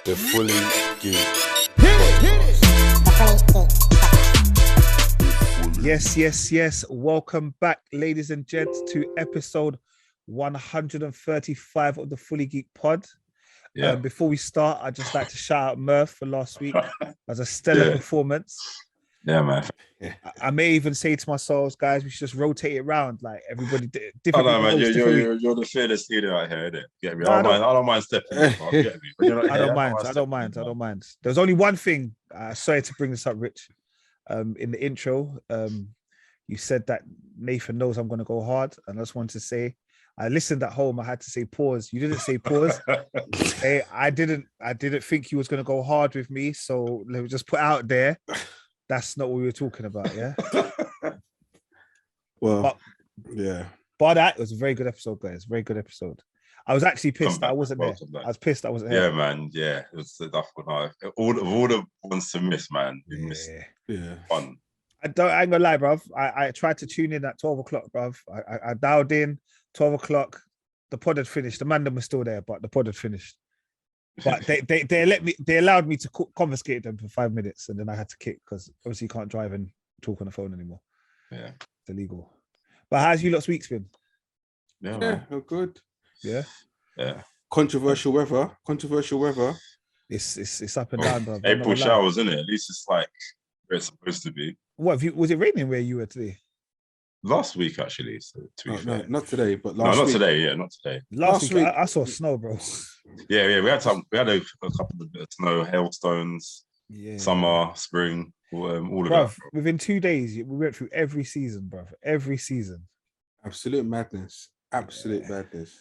The Fully Geek. Yes. Welcome back, ladies and gents, to episode 135 of the Fully Geek Pod. Yeah. Before we start, I'd just like to shout out Murph for last week as a stellar performance. Yeah, man. I may even say to myself, guys, we should just rotate it around, like everybody different. Oh, no, man, hosts, you're the fearless leader out here, innit? Get me? No, I don't mind stepping in, bro. Get me? But you're not I here, don't mind. There's only one thing. Sorry to bring this up, Rich. In the intro, you said that Nathan knows I'm going to go hard, and I just wanted to say, I listened at home. I had to say pause. You didn't say pause. Hey, I didn't think you was going to go hard with me. So let me just put out there, that's not what we were talking about. Yeah. Well, yeah. But that was a very good episode, guys. Very good episode. I was actually pissed that I wasn't there. I was pissed I wasn't there. Yeah, man. Yeah, it was the all the ones to miss, man. We missed. Yeah. Fun. I ain't gonna lie, bruv. I tried to tune in at 12 o'clock, bruv. I dialed in 12 o'clock. The pod had finished. The man was still there, but the pod had finished. But they allowed me to confiscate them for 5 minutes, and then I had to kick because obviously you can't drive and talk on the phone anymore. Yeah, it's illegal. But how's you lot's week's been? Yeah, Good. Yeah. Controversial weather. It's up and down, bruv. April showers, isn't it? At least it's like where it's supposed to be. What was it raining where you were today? Last week, actually. So no, not today, but last week. Not today. Yeah, not today. Last week. I saw snow, bro. Yeah. We had a couple of snow, hailstones. Yeah. Summer, spring, all of that. Within 2 days, we went through every season, bro. Every season. Absolute madness. Madness.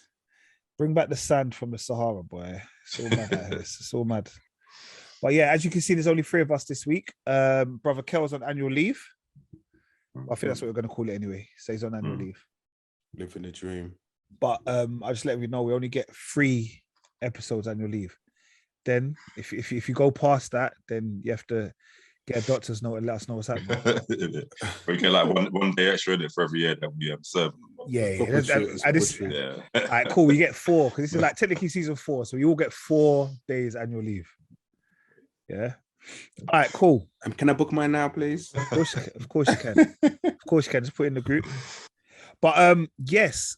Bring back the sand from the Sahara, boy. It's all mad. It's all mad. But yeah, as you can see, there's only 3 of us this week. Brother Kel's on annual leave. I think that's what we're going to call it anyway. So he's on annual leave. Living the dream. But I'll just let you know, we only get 3 episodes annual leave. Then if you go past that, then you have to get a doctor's note and let us know what's happening. We get like one day extra in it for every year that we serve. Yeah. All right, cool. We get 4 because this is like technically season 4, so you all get 4 days annual leave. Yeah. All right, cool. Can I book mine now, please? Of course you can. Of course you can. Just put it in the group. But yes,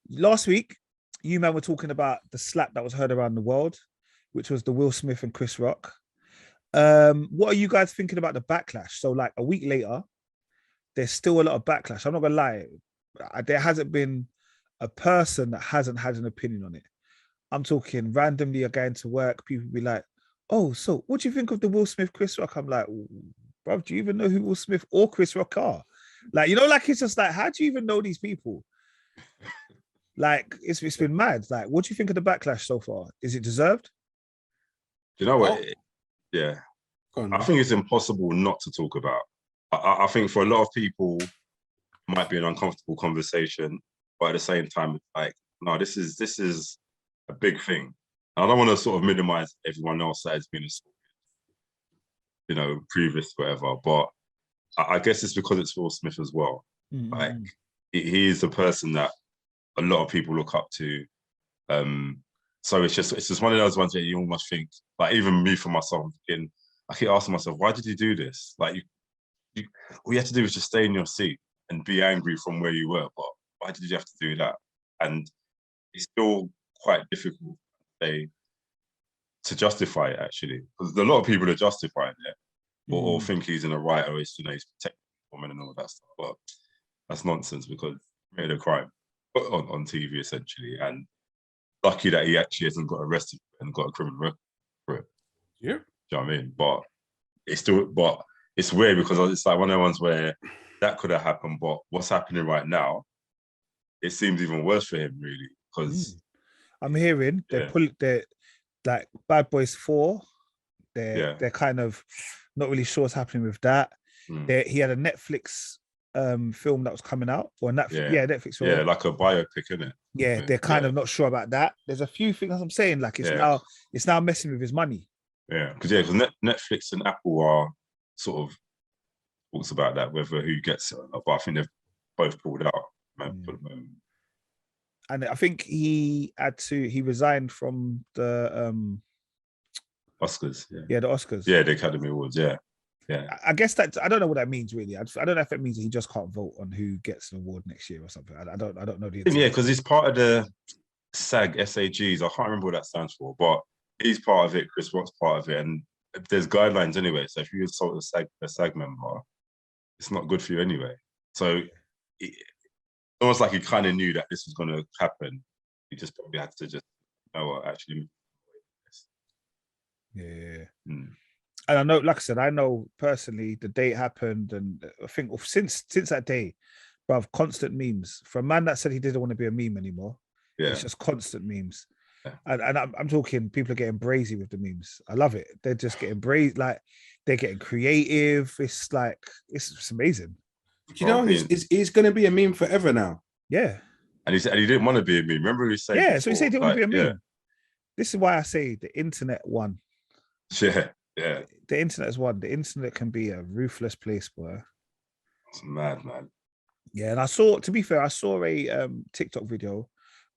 last week you man were talking about the slap that was heard around the world, which was the Will Smith and Chris Rock. What are you guys thinking about the backlash? So like a week later, there's still a lot of backlash. I'm not gonna lie, there hasn't been a person that hasn't had an opinion on it. I'm talking randomly are going to work, people be like, oh, so what do you think of the Will Smith, Chris Rock? I'm like, bro, do you even know who Will Smith or Chris Rock are? Like, like it's just like, how do you even know these people? Like, it's been mad. Like, what do you think of the backlash so far? Is it deserved? You know what? Yeah. I think it's impossible not to talk about. I think for a lot of people, it might be an uncomfortable conversation, but at the same time, it's like, no, this is a big thing. I don't want to sort of minimize everyone else that has been assaulted, previous, whatever. But I guess it's because it's Will Smith as well. Mm-hmm. Like he is the person that a lot of people look up to. So it's just one of those ones that you almost think, like even me for myself, I keep asking myself, why did you do this? Like all you had to do was just stay in your seat and be angry from where you were. But why did you have to do that? And it's still quite difficult to justify it, actually, because a lot of people are justifying it or think he's in the right, or he's protecting women and all that stuff. But that's nonsense because he made a crime on TV essentially, and lucky that he actually hasn't got arrested and got a criminal record for it. Yeah, do you know what I mean? But it's weird because it's like one of the ones where that could have happened, but what's happening right now, it seems even worse for him, really, because. I'm hearing they're like Bad Boys 4. They're kind of not really sure what's happening with that. He had a Netflix film that was coming out, or Netflix film. Yeah, like a biopic, isn't it? Yeah, they're kind of not sure about that. There's a few things I'm saying, like it's now messing with his money. Yeah, because Netflix and Apple are sort of talks about that, whether who gets it or not, but I think they've both pulled out. And I think he resigned from the Oscars. Yeah. Yeah, the Oscars. Yeah, the Academy Awards. Yeah. Yeah. I guess that I don't know what that means really. I don't know if it means that he just can't vote on who gets an award next year or something. I don't know the Yeah, because he's part of the SAGs. I can't remember what that stands for, but he's part of it. Chris Rock's part of it, and there's guidelines anyway. So if you assault a SAG member, it's not good for you anyway. So almost like he kind of knew that this was going to happen. He just probably had to just actually. Yeah. Mm. And I know, like I said, I know personally the day it happened, and I think since that day, bruv, constant memes. For a man that said he didn't want to be a meme anymore, it's just constant memes. Yeah. And I'm talking, people are getting brazy with the memes. I love it. They're just getting brazy, like they're getting creative. It's like it's amazing. You know, he's going to be a meme forever now. Yeah. And he didn't want to be a meme. Remember he said? Yeah, before, so he said he didn't want to be a meme. Yeah. This is why I say the internet won. Yeah. Yeah. The internet has won. The internet can be a ruthless place, boy. It's mad, man. Yeah, and I saw a TikTok video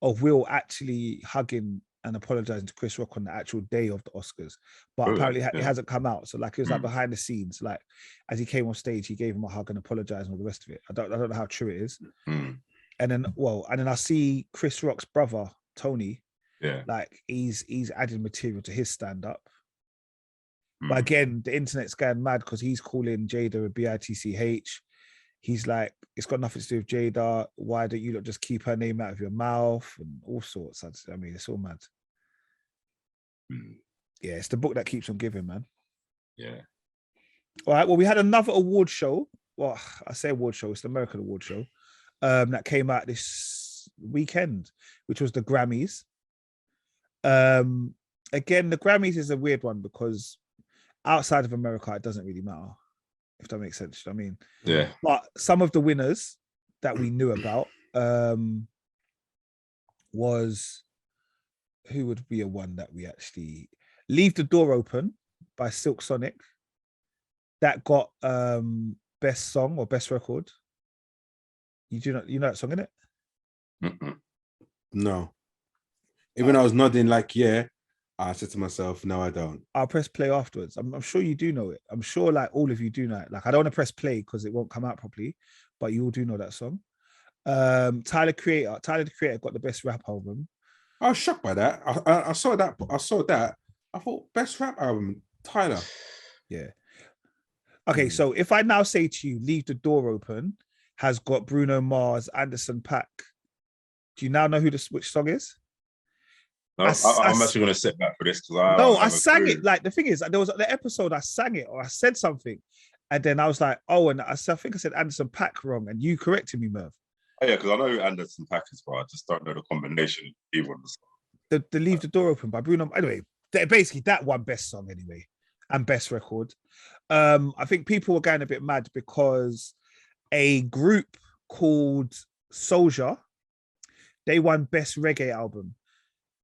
of Will actually hugging and apologizing to Chris Rock on the actual day of the Oscars, but apparently it hasn't come out. So like it was like behind the scenes, like as he came on stage, he gave him a hug and apologized and all the rest of it. I don't know how true it is. And then I see Chris Rock's brother Tony. Yeah, like he's adding material to his stand up. But again, the internet's going mad because he's calling Jada a bitch. He's like, it's got nothing to do with Jada. Why don't you not just keep her name out of your mouth and all sorts? I mean, it's all mad. Yeah, it's the book that keeps on giving, man. Yeah. All right. Well, we had another award show. Well, I say award show, it's the American award show that came out this weekend, which was the Grammys. Again, the Grammys is a weird one because outside of America, it doesn't really matter, if that makes sense. I mean, yeah. But some of the winners that we knew about was, who would be a one that we actually Leave the Door Open by Silk Sonic. That got best song or best record. You know that song, innit? No. Even I was nodding like, yeah. I said to myself, no, I don't. I'll press play afterwards. I'm sure you do know it. I'm sure like all of you do know it. Like I don't want to press play because it won't come out properly, but you all do know that song. Tyler the Creator got the best rap album. I was shocked by that. I saw that. I thought best rap album, Tyler. Yeah. Okay, so if I now say to you, Leave the Door Open has got Bruno Mars, Anderson .Paak. Do you now know which song is? No, I'm actually going to sit back for this because I sang it. Like the thing is, there was the episode I sang it or I said something, and then I was like, oh, and I think I said Anderson .Paak wrong, and you corrected me, Merv. Oh yeah, because I know who Anderson .Paak is, but I just don't know the combination of either of the The Leave the Door Open by Bruno. Anyway, basically that one best song anyway, and best record. I think people were going a bit mad because a group called Soulja, they won best reggae album.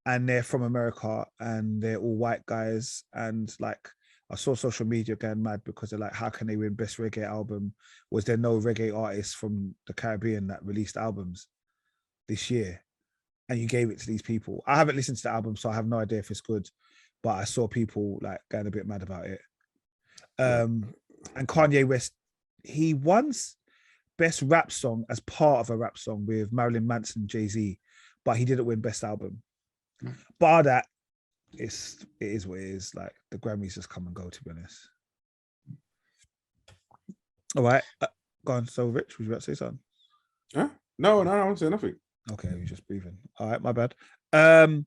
And they're from America and they're all white guys. And like, I saw social media going mad because they're like, how can they win best reggae album? Was there no reggae artists from the Caribbean that released albums this year? And you gave it to these people. I haven't listened to the album, so I have no idea if it's good, but I saw people like going a bit mad about it. And Kanye West, he won best rap song as part of a rap song with Marilyn Manson, Jay-Z, but he didn't win best album. Bar that, it is what it is. Like the Grammys just come and go, to be honest. All right, go on. So, Rich, was you about to say something? Huh? No, I won't say nothing. Okay, you're just breathing. All right, my bad. I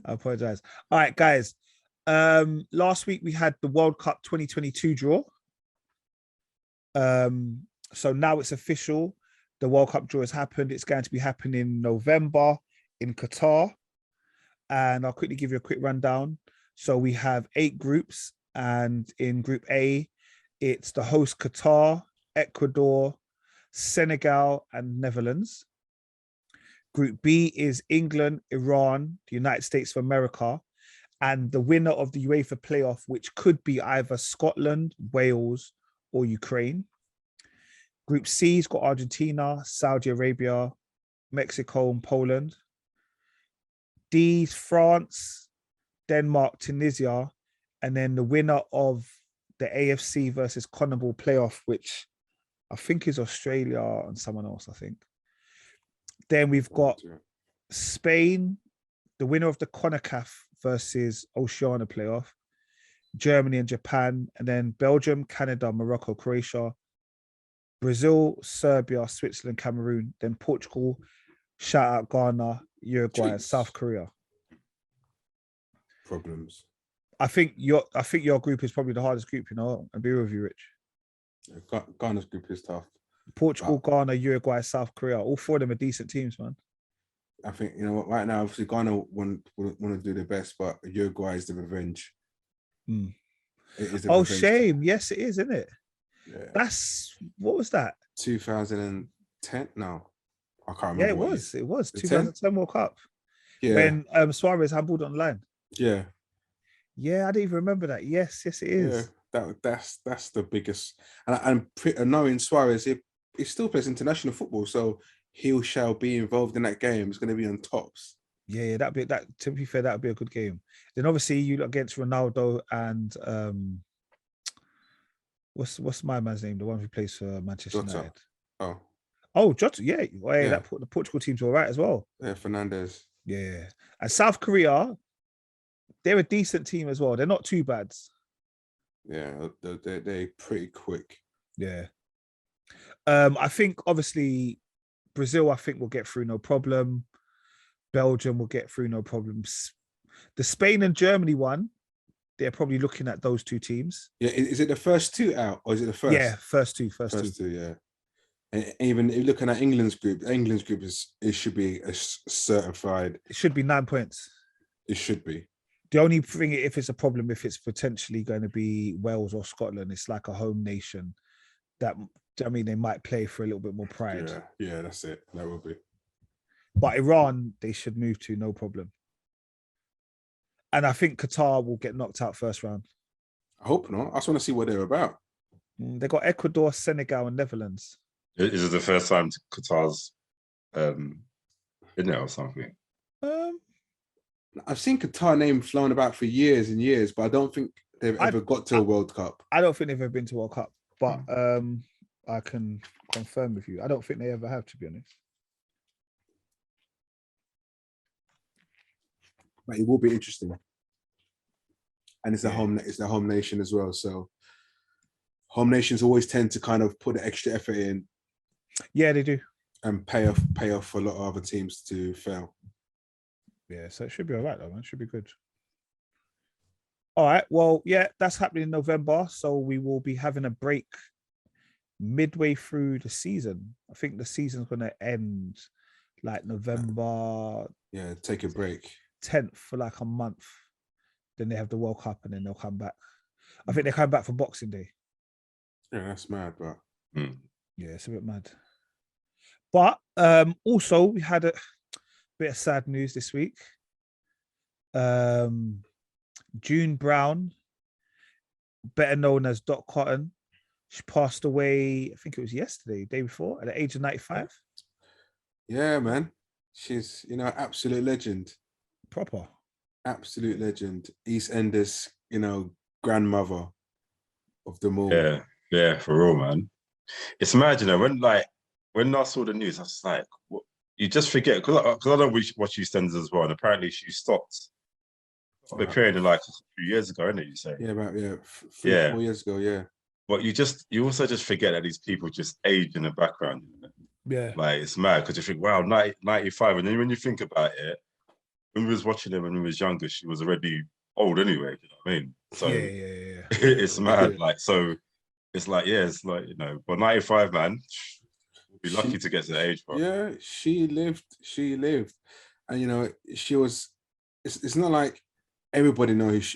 apologize. All right, guys. Last week we had the World Cup 2022 draw. So now it's official. The World Cup draw has happened. It's going to be happening in November in Qatar, and I'll quickly give you a quick rundown. So we have 8 groups, and in Group A, it's the host Qatar, Ecuador, Senegal, and Netherlands. Group B is England, Iran, the United States of America, and the winner of the UEFA playoff, which could be either Scotland, Wales, or Ukraine. Group C's got Argentina, Saudi Arabia, Mexico, and Poland. D's France, Denmark, Tunisia, and then the winner of the AFC versus CONMEBOL playoff, which I think is Australia and someone else, I think. Then we've got Spain, the winner of the CONCACAF versus Oceania playoff, Germany and Japan, and then Belgium, Canada, Morocco, Croatia, Brazil, Serbia, Switzerland, Cameroon, then Portugal, shout out Ghana, Uruguay, and South Korea. Problems. I think your group is probably the hardest group, I'll be with you, Rich. Ghana's group is tough. Portugal, Ghana, Uruguay, South Korea. All four of them are decent teams, man. I think, right now, obviously Ghana want to do their best, but Uruguay is the revenge. Mm. It is revenge shame. Yes, it is, isn't it? Yeah. What was that? 2010? No. I can't remember. Yeah, it was. 2010 World Cup. Yeah. When Suarez handballed online. Yeah. Yeah, I didn't even remember that. Yes, it is. Yeah, that's the biggest. And knowing Suarez, he still plays international football, so he shall be involved in that game. It's going to be on tops. Yeah, to be fair, that would be a good game. Then obviously you against Ronaldo and what's my man's name? The one who plays for Manchester United. Oh, Jota. Yeah. The Portugal team's all right as well. Yeah, Fernandes. Yeah, and South Korea, they're a decent team as well. They're not too bad. Yeah, they're pretty quick. Yeah. I think obviously Brazil, I think will get through no problem. Belgium will get through no problems. The Spain and Germany one, they're probably looking at those two teams. Yeah, is it the first two out or is it the first? Yeah, first two. Yeah. And even looking at England's group should be a certified. It should be 9 points. It should be. The only thing, if it's a problem, if it's potentially going to be Wales or Scotland, it's like a home nation that, they might play for a little bit more pride. Yeah, that's it. That would be. But Iran, they should move to, no problem. And I think Qatar will get knocked out first round. I hope not. I just want to see what they're about. They got Ecuador, Senegal, and Netherlands. Is it the first time Qatar's in there or something? I've seen Qatar name flown about for years and years, but I don't think they've ever got to a World Cup. I don't think they've ever been to World Cup, but I can confirm with you. I don't think they ever have, to be honest. But it will be interesting, and it's a home nation as well. So home nations always tend to kind of put the extra effort in. Yeah, they do, and pay off for a lot of other teams to fail. Yeah, so it should be all right, though, man. It should be good. All right. Well, yeah, that's happening in November. So we will be having a break midway through the season. I think the season's going to end like November. Yeah, take a break. 10th for like a month. Then they have the World Cup and then they'll come back. I think they come back for Boxing Day. Yeah, that's mad, but yeah, it's a bit mad. But also we had a bit of sad news this week. June Brown, better known as Dot Cotton, she passed away, I think it was yesterday, day before, at the age of 95. Yeah, man. She's, absolute legend. Proper. Absolute legend. EastEnders, grandmother of them all. Yeah, for real, man. It's mad, when I saw the news, I was like, what? You just forget, because I don't watch EastEnders as well, and apparently she stopped appearing like a few years ago, isn't it, you say? Yeah, about 4 years ago, yeah. But you also just forget that these people just age in the background. Yeah. Like, it's mad, because you think, wow, 95, and then when you think about it, when we was watching her when we was younger, she was already old anyway, you know what I mean? So yeah. It's mad, so it's like, but 95, man, we'll be lucky to get to the age, bro. Yeah, she lived. And, she was, it's not like everybody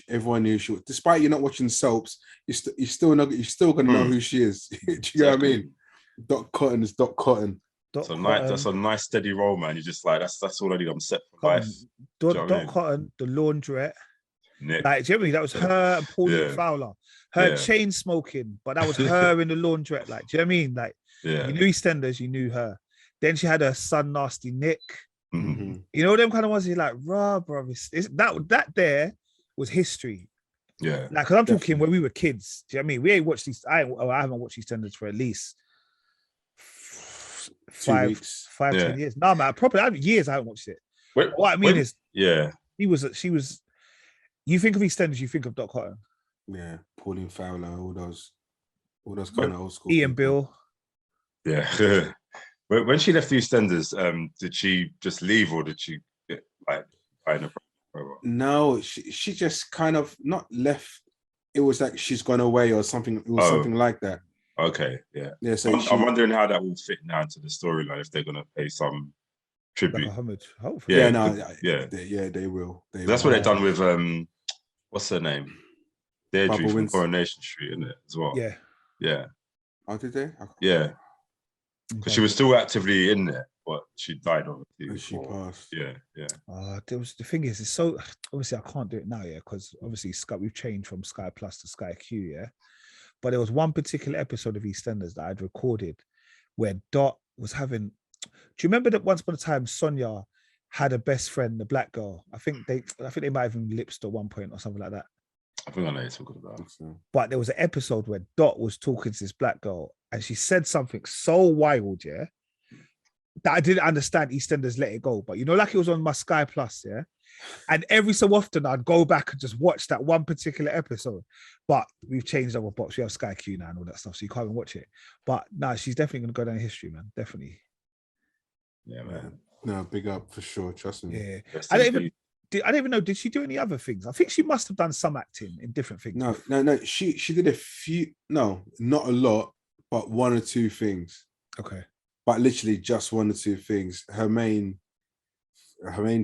everyone knew she was. Despite you not watching soaps, you're still going to know who she is. Do you know what I mean? Dot Cotton is Dot Cotton. That's a nice steady role, man. You're just like, that's all I need. I'm set for life. Dot Cotton, the laundrette. Nick. Like, generally, that was her and Pauline Fowler. Her chain smoking, but that was her in the laundrette. Like, do you know what I mean? Like, you knew EastEnders, you knew her. Then she had her son, Nasty Nick. Mm-hmm. You know, them kind of ones you're like, bro, it's that there. was history. Yeah. Like, because I'm talking when we were kids. Do you know what I mean? We ain't watched these. I haven't watched EastEnders for at least 5, 10 years. No, man, probably years I haven't watched it. What I mean is, she was. You think of EastEnders, you think of Doc Cotton. Yeah, Pauline Fowler, all those kind of old school. Ian Bill. Yeah. When she left the EastEnders, did she just leave, or did she get like find a? No, she just kind of not left. It was like she's gone away or something. It was something like that. Okay, yeah. Yeah. So I'm wondering how that will fit now into the storyline, if they're gonna pay some tribute. Like a homage, hopefully. They will. That's what they've done with what's her name? Deirdre from Coronation Street, isn't it, as well? Yeah. Oh, did they? Yeah. Because she was still actively in there, but she died obviously. She passed. Yeah. The thing is, it's so obviously I can't do it now, because obviously we've changed from Sky Plus to Sky Q, But there was one particular episode of EastEnders that I'd recorded where Dot was having. Do you remember that once upon a time Sonia had a best friend, the black girl? I think they might have even lipsed at one point or something like that. I think I know what you're talking about. But there was an episode where Dot was talking to this black girl and she said something so wild, that I didn't understand EastEnders Let It Go. But like it was on my Sky Plus, And every so often I'd go back and just watch that one particular episode. But we've changed our box. We have Sky Q now and all that stuff, so you can't even watch it. But no, she's definitely going to go down in history, man. Definitely. Yeah, man. No, big up for sure. Trust me. Yeah. I don't even know. Did she do any other things? I think she must have done some acting in different things. No. She did a few. No, not a lot, but one or two things. Okay. But literally just one or two things. Her main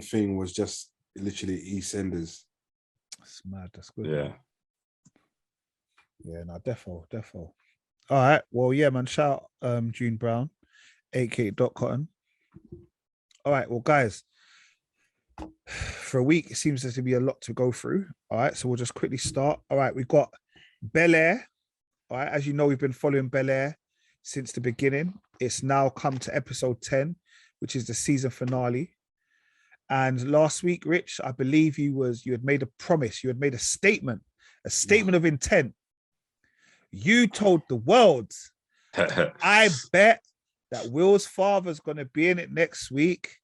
thing was just literally EastEnders. That's mad. That's good. Yeah. Yeah. No, defo. All right. Well, yeah, man. Shout out June Brown, aka Doc Cotton. All right. Well, guys. For a week, it seems to be a lot to go through. All right, so we'll just quickly start. All right, we've got Bel-Air. All right, as you know, we've been following Bel-Air since the beginning. It's now come to episode 10, which is the season finale. And last week, Rich, I believe you had made a promise. You had made a statement of intent. You told the world, I bet that Will's father's going to be in it next week.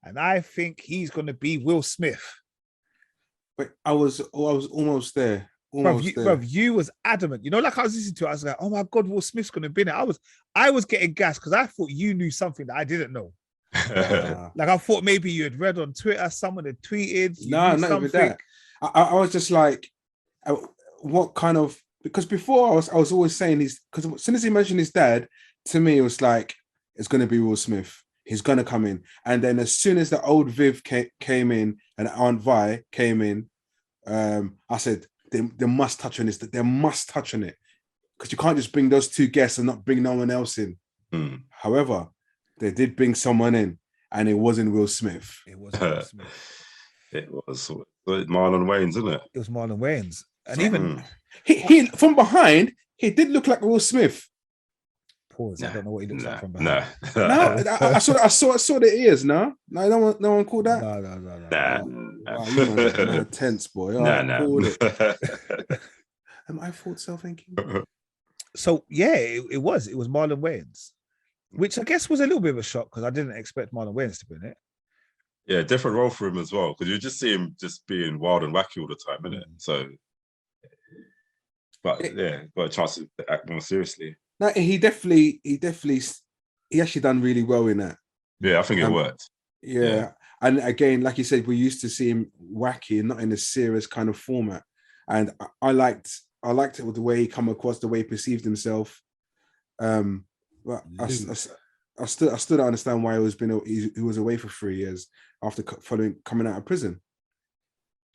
And I think he's going to be Will Smith. But I was almost there. Bruv, you was adamant. Like I was listening to it, I was like, oh my God, Will Smith's going to be in it. I was getting gassed because I thought you knew something that I didn't know. Like I thought maybe you had read on Twitter, someone had tweeted. No, not with that. I was just like, what kind of, because before I was always saying because as soon as he mentioned his dad, to me, it was like, it's going to be Will Smith. He's going to come in. And then as soon as the old Viv came in and Aunt Vi came in, I said, they must touch on this. They must touch on it. Because you can't just bring those two guests and not bring no one else in. However, they did bring someone in and it wasn't Will Smith. It wasn't Will Smith. It was Marlon Wayans, isn't it? It was Marlon Wayans. And even... He from behind, he did look like Will Smith. Pause. I don't know what he looks like from behind. No, I saw the ears. No, no one called that. No. Wow, you know, tense boy. I thought so. Thank you. So yeah, it was Marlon Wayans, which I guess was a little bit of a shock because I didn't expect Marlon Wayans to be in it. Yeah, different role for him as well because you just see him just being wild and wacky all the time, innit? So, but yeah, got a chance to act more seriously. No, he actually done really well in that. Yeah, I think it worked. Yeah. And again, like you said, we used to see him wacky and not in a serious kind of format. And I liked it with the way he come across, the way he perceived himself. But I still don't understand why he was away for 3 years after coming out of prison.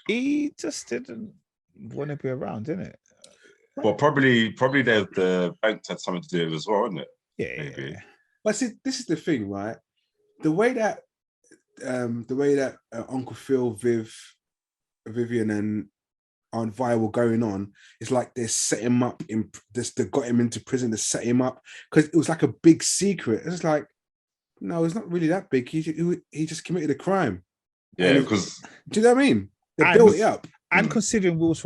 He just didn't want to be around, didn't it? Well, probably the bank had something to do with it as well, isn't it? Yeah, maybe. Yeah. But see, this is the thing, right? The way that Uncle Phil, Vivian, and Aunt Vi were going on, it's like they set him up they got him into prison to set him up because it was like a big secret. It's like, no, it's not really that big. He just committed a crime. Yeah, because do you know what I mean? They built it up. And considering Will's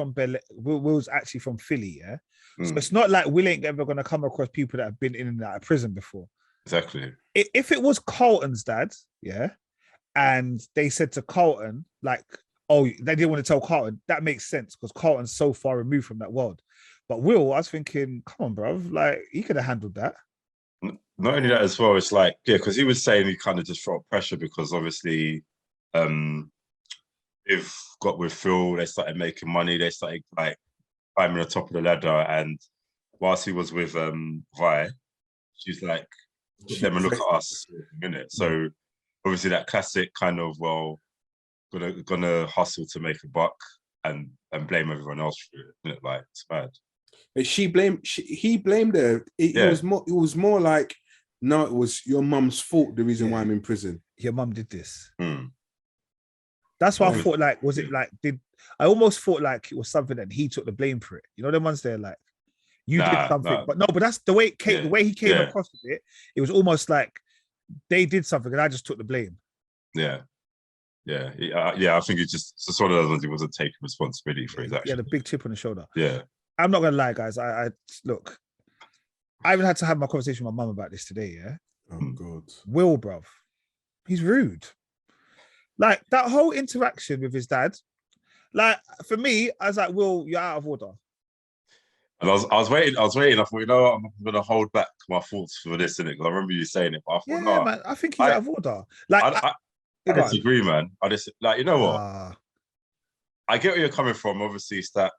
Will's actually from Philly, yeah. So Mm. it's not like Will ain't ever gonna come across people that have been in and out of prison before. Exactly. If it was Carlton's dad, yeah, and they said to Carlton, like, oh, they didn't want to tell Carlton, that makes sense because Carlton's so far removed from that world. But Will, I was thinking, come on, bro, like he could have handled that. Not only that as well, it's like, yeah, because he was saying he kind of just felt pressure because obviously if got with Phil, they started making money, they started like climbing the top of the ladder, and whilst he was with Vi, she's like, let me look at us, innit? So obviously that classic kind of, well, gonna hustle to make a buck and blame everyone else for it, innit? Like, it's bad. But he blamed her. It was more like, no, it was your mum's fault, the reason why I'm in prison. Your mum did this. Hmm. That's why I thought, like, was it like, I almost thought like it was something that he took the blame for it. You know, the ones there, like, you did something, but that's the way it came, the way he came across with it. It was almost like they did something and I just took the blame. Yeah. I think it's just one of those ones he wasn't taking responsibility for his actions. Yeah, the big chip on the shoulder. Yeah. I'm not gonna lie, guys. I look, I even had to have my conversation with my mum about this today, yeah. Oh God. Will, bruv. He's rude. Like that whole interaction with his dad, like for me, I was like, Will, you're out of order. And I was waiting. I thought, you know what, I'm going to hold back my thoughts for this, innit? Because I remember you saying it, but I thought, no, man, I think he's out of order. Like, I disagree, man. I just, like, you know what? I get where you're coming from. Obviously, it's that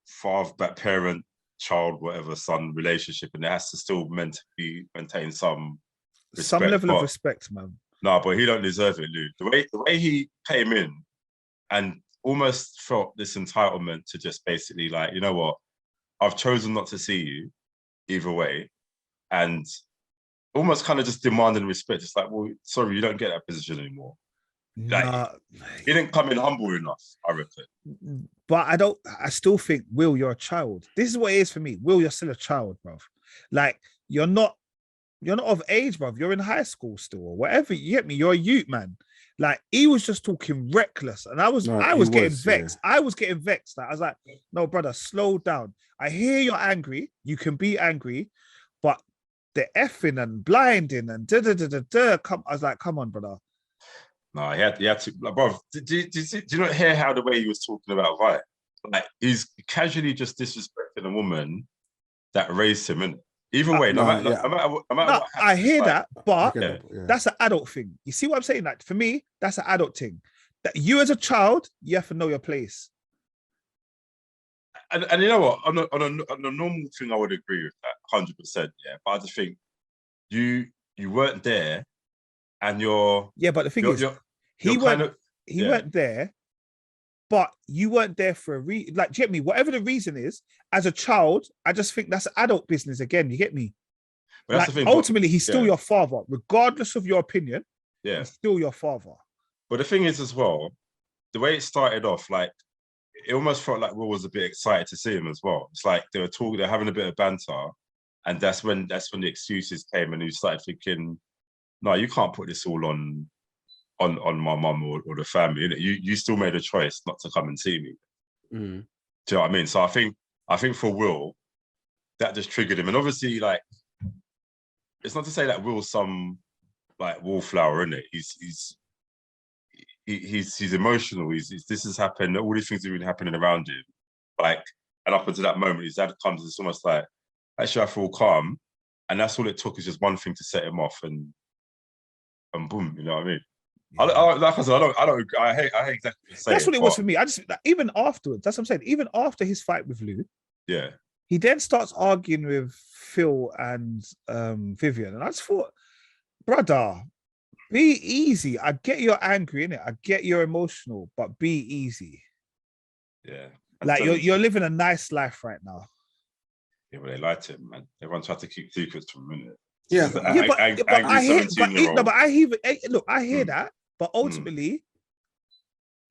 father, that parent, child, whatever, son relationship, and it has to still maintain some level of respect, man. No, but he don't deserve it, Lou. The way he came in and almost felt this entitlement to just basically like, you know what, I've chosen not to see you either way, and almost kind of just demanding respect. It's like, well, sorry, you don't get that position anymore. Like, he didn't come in humble enough, I reckon. But I still think, Will, you're a child. This is what it is for me. Will, you're still a child, bruv. Like, you're not of age, bruv. You're in high school still or whatever. You get me? You're a youth, man. Like, he was just talking reckless. And I was getting vexed. Yeah. I was getting vexed. Like, I was like, no, brother, slow down. I hear you're angry. You can be angry, but the effing and blinding and I was like, come on, brother. No, he had to, like, bro. Do you not hear how the way he was talking about Vi? Like, he's casually just disrespecting a woman that raised him, and either way, no matter what happens, I hear that, but that's an adult thing. You see what I'm saying? Like, for me, that's an adult thing. That you as a child, you have to know your place. And you know what? On a normal thing, I would agree with that 100%. Yeah, but I just think you weren't there, and but the thing is, he weren't there, but you weren't there for a reason. Like, do you get me? Whatever the reason is, as a child, I just think that's adult business again. You get me? But that's the thing. Ultimately, he's still your father, regardless of your opinion. Yeah, he's still your father. But the thing is, as well, the way it started off, like, it almost felt like Will was a bit excited to see him as well. It's like they were talking, they're having a bit of banter, and that's when the excuses came, and he started thinking, no, you can't put this all on my mum or the family. You still made a choice not to come and see me. Do you know what I mean? So I think for Will, that just triggered him. And obviously, like, it's not to say that Will's some like wallflower, isn't it? He's emotional. This has happened. All these things have been happening around him. Like, and up until that moment, his dad comes. It's almost like, actually, I feel calm, and that's all it took, is just one thing to set him off, and boom. You know what I mean? Yeah. Like I said, I hate exactly what you're saying. That's what it was for me. I just, even afterwards, that's what I'm saying. Even after his fight with Lou, yeah, he then starts arguing with Phil and Vivian, and I just thought, brother, be easy. I get you're angry, innit? I get you're emotional, but be easy. Yeah, like you're living a nice life right now. Yeah, but they lied to him, man. Everyone tried to keep secrets from him, innit? Yeah, but I hear that, but ultimately,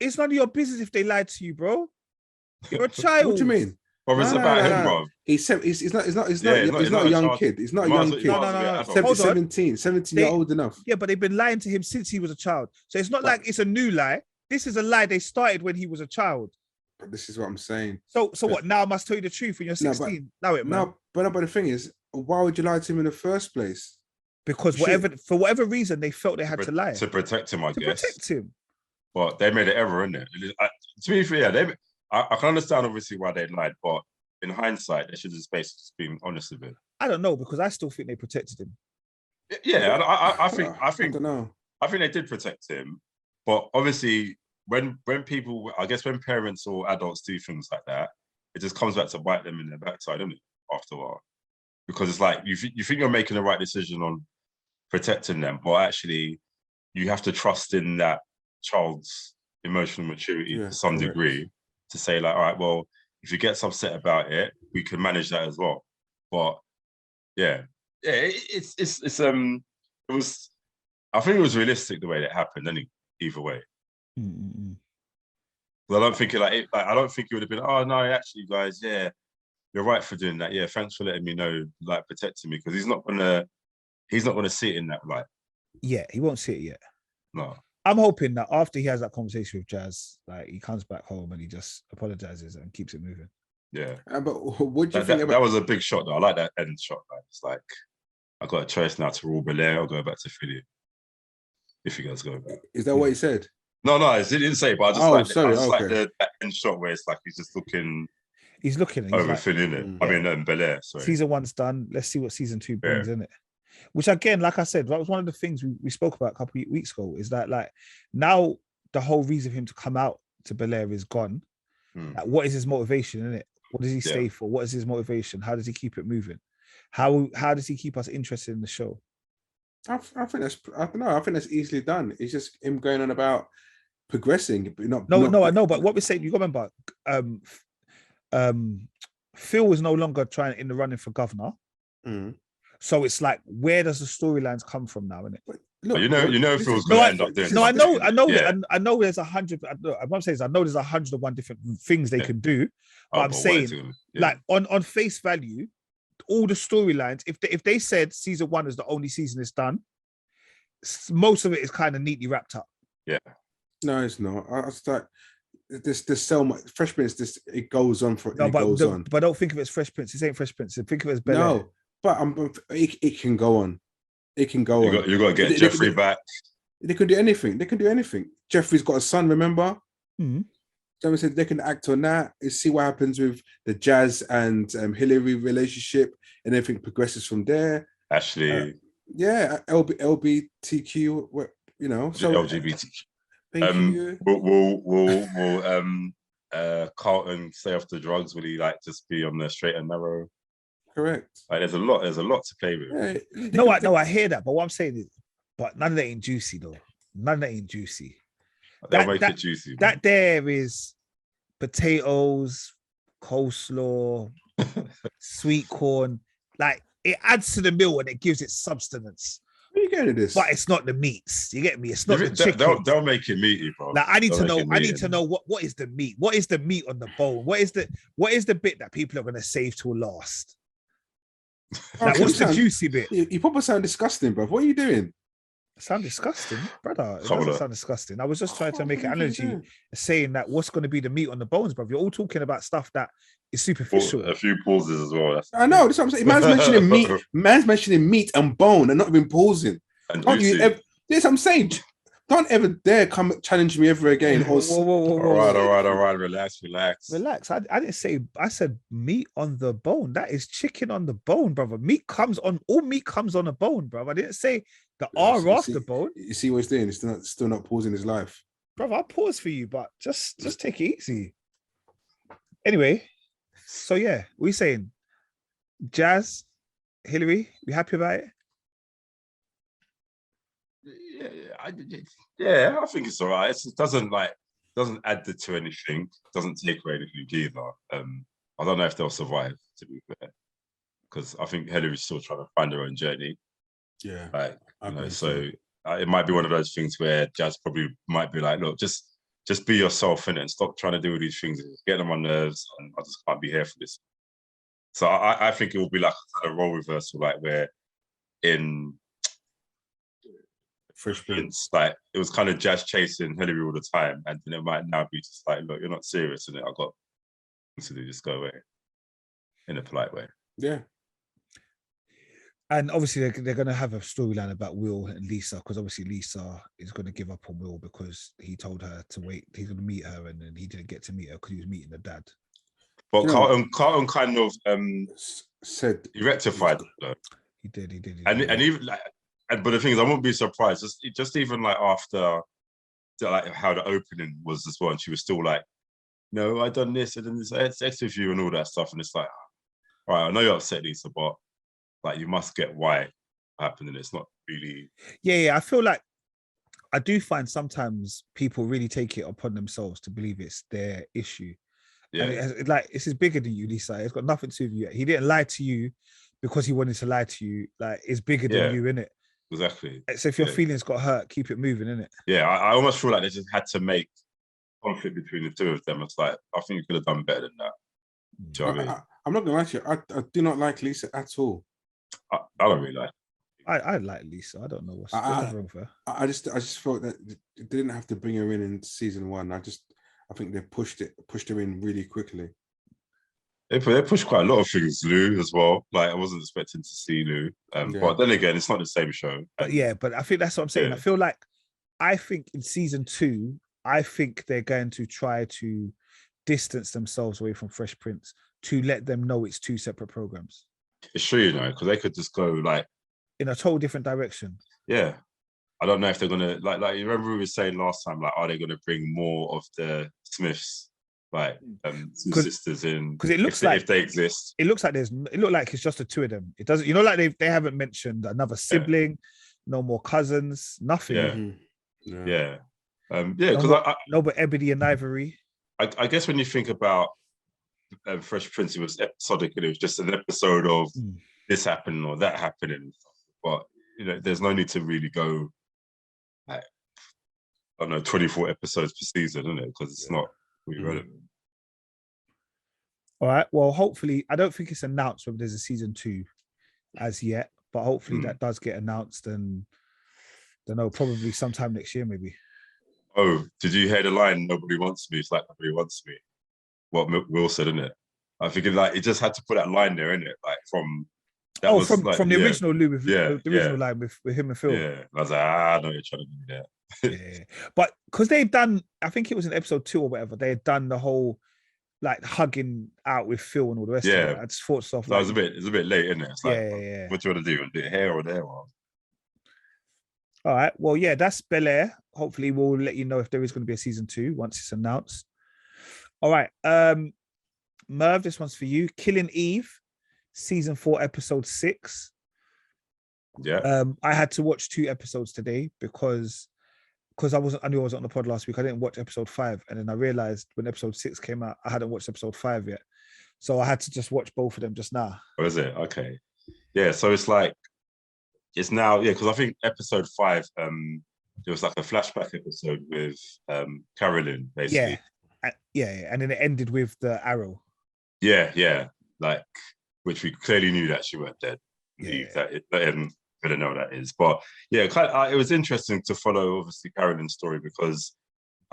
it's none of your business if they lied to you, bro. You're a child. What do you mean? Well, it's about him, bro. He's not a young kid. He's not a young kid. No. 17, you're old enough. Yeah, but they've been lying to him since he was a child. So it's not like it's a new lie. this is a lie they started when he was a child. But this is what I'm saying. So what? Now I must tell you the truth when you're 16. Man. But the thing is, why would you lie to him in the first place? Because for whatever reason, they felt they had to lie. To protect him, I guess. To protect him. But they made an error, in it. To be fair, I can understand obviously why they lied, but in hindsight, they should have just basically been honest with it. I don't know, because I still think they protected him. Yeah, I think I don't know. I think they did protect him, but obviously when people, I guess when parents or adults do things like that, it just comes back to bite them in their backside, doesn't it? After a while, because it's like you think you're making the right decision on protecting them, but actually you have to trust in that child's emotional maturity to some degree to say like, all right, well, if he gets upset about it, we can manage that as well. But it was. I think it was realistic the way that happened. Either way, I don't think I don't think it would have been. Oh no, actually, guys, yeah, you're right for doing that. Yeah, thanks for letting me know, like protecting me, because he's not gonna see it in that light. Yeah, he won't see it yet. No. I'm hoping that after he has that conversation with Jazz, like he comes back home and he just apologizes and keeps it moving. Yeah. But what do you think about that? Was a big shot, though. I like that end shot. Like, it's like I got a choice now to rule Bel-Air or go back to Philly. If you guys go back. Is that what he said? No, I didn't say, but I just like the end shot where it's like he's just looking. He's looking over like, Philly, innit? I mean, Bel-Air. Sorry. Season 1's done. Let's see what season 2 brings, innit? Which again, like I said, that was one of the things we spoke about a couple of weeks ago. Is that like now the whole reason for him to come out to Bel-Air is gone. Like, what is his motivation, innit? What does he stay for? What is his motivation? How does he keep it moving? How does he keep us interested in the show? I think that's easily done. It's just him going on about progressing, but not. No, I know. But what we're saying, you got to remember, Phil is no longer trying in the running for governor. So it's like, where does the storylines come from now? Innit? Look, you know, Phil's going to end up doing. No, I know. There's 100. What I'm saying is, I know there's 101 different things they can do. But I'm saying, like on face value, all the storylines. If they said season 1 is the only season it's done, most of it is kind of neatly wrapped up. Yeah. No, it's not. I start. There's so much. Fresh Prince. It goes on for. No, but don't think of it as Fresh Prince. This ain't Fresh Prince. Think of it as Bel-Air. No, but it can go on. It can go on. You got to get Jeffrey back. They can do anything. Jeffrey's got a son. Remember? Someone said they can act on that. See what happens with the Jazz and Hillary relationship, and everything progresses from there. Ashley. LBTQ. You know, so LGBTQ. Will Carlton stay off the drugs? Will he like just be on the straight and narrow? Correct. Like, there's a lot to play with. Yeah, I hear that, but what I'm saying is, but none of that ain't juicy though. None of that ain't juicy. They'll make it juicy. That there is potatoes, coleslaw, sweet corn. Like, it adds to the meal and it gives it substance. Where are you getting this? But it's not the meats. You get me? It's not the chicken. They'll make it meaty, bro. Like, I need to know what is the meat? What is the meat on the bone? What is the bit that people are gonna save till last? Like, what's the juicy bit? You probably sound disgusting, bro. What are you doing? Sound disgusting, brother. It doesn't sound disgusting. I was just trying to make an analogy saying that what's going to be the meat on the bones, bro. You're all talking about stuff that is superficial. A few pauses as well. I know. That's what I'm saying. Man's mentioning meat and bone and not even pausing. That's what I'm saying. Don't ever dare come challenge me ever again. Whoa. All right. Relax. I didn't say. I said meat on the bone. That is chicken on the bone, brother. All meat comes on a bone, brother. I didn't say the R off the bone. You see what he's doing? He's still not pausing his life, brother. I'll pause for you, but just take it easy. Anyway, so yeah, what are you saying? Jazz, Hillary, you happy about it? Yeah, I think it's all right. It doesn't add to anything. Doesn't take away anything either. I don't know if they'll survive, to be fair, because I think Hillary's still trying to find her own journey. Yeah, it might be one of those things where Jazz probably might be like, look, just be yourself in it and stop trying to do these things. Get them on nerves, and I just can't be here for this. So I think it will be like a kind of role reversal, like where in Fresh Prince. Like it was kind of Jazz chasing Hillary all the time, and then it might now be just like, look, you're not serious, and I got to do, just go away in a polite way. Yeah. And obviously they're going to have a storyline about Will and Lisa, because obviously Lisa is going to give up on Will because he told her to wait. He's going to meet her, and then he didn't get to meet her because he was meeting the dad. But Carlton kind of said he rectified it, though. He did. And even like, but the thing is, I wouldn't be surprised. Just even like after, like how the opening was as well, and she was still like, "No, I done this, and then this sex with you and all that stuff," and it's like, all right, I know you're upset, Lisa, but like you must get why it happened, and it's not really. Yeah. I feel like I do find sometimes people really take it upon themselves to believe it's their issue. Yeah, and it's bigger than you, Lisa. It's got nothing to do with you. He didn't lie to you because he wanted to lie to you. Like it's bigger than you, innit? Exactly. So if your feelings got hurt, keep it moving, innit? Yeah, I almost feel like they just had to make conflict between the two of them. It's like I think you could have done better than that. Do you know what I mean? I'm not gonna lie to you. I do not like Lisa at all. I don't really like. I like Lisa. I don't know what's wrong with her. I just thought that they didn't have to bring her in season 1. I think they pushed her in really quickly. They pushed quite a lot of things, Lou, as well. Like I wasn't expecting to see Lou, but then again, it's not the same show. But I think that's what I'm saying. Yeah. I think in season 2, I think they're going to try to distance themselves away from Fresh Prince to let them know it's 2 separate programs. It's true, you know, because they could just go like in a total different direction. Yeah. I don't know if they're gonna like you remember we were saying last time, like, are they gonna bring more of the Smiths, like sisters in? Because it looks like if they exist. It looks like it's just the 2 of them. It doesn't, they haven't mentioned another sibling, no more cousins, nothing. Yeah. Because no, but Ebony and Ivory. I guess when you think about Fresh Prince, it was episodic and it was just an episode of this happening or that happening. But there's no need to really go like, I don't know, 24 episodes per season, isn't it? Because it's not really relevant. All right. Well, hopefully, I don't think it's announced whether there's a season 2 as yet, but hopefully that does get announced, and I don't know, probably sometime next year, maybe. Oh, did you hear the line? Nobody wants me. It's like nobody wants me. What Will said, isn't it? I figured like it just had to put that line there, innit? Like from the original Lou with the original line with him and Phil. Yeah, I was like, I know you're trying to do that. Yeah, but because they've done, I think it was in episode 2 or whatever, they had done the whole like hugging out with Phil and all the rest of it. I just thought stuff. It's a bit late, isn't it? It's like, what do you want to do? Do it here or there? Or... All right. Well, yeah, that's Bel-Air. Hopefully, we'll let you know if there is going to be a season 2 once it's announced. All right, Merv, this one's for you. Killing Eve, season 4, episode 6. Yeah. I had to watch 2 episodes today because I knew I wasn't on the pod last week. I didn't watch episode 5, and then I realized when episode 6 came out, I hadn't watched episode 5 yet, so I had to just watch both of them just now. Oh, is it? Okay. Yeah. So it's like it's now, because I think episode 5, there was like a flashback episode with Carolyn, basically. Yeah, and then it ended with the arrow. Yeah, like which we clearly knew that she weren't dead. Yeah, I don't know what that is, but yeah, it was interesting to follow obviously Carolyn's story because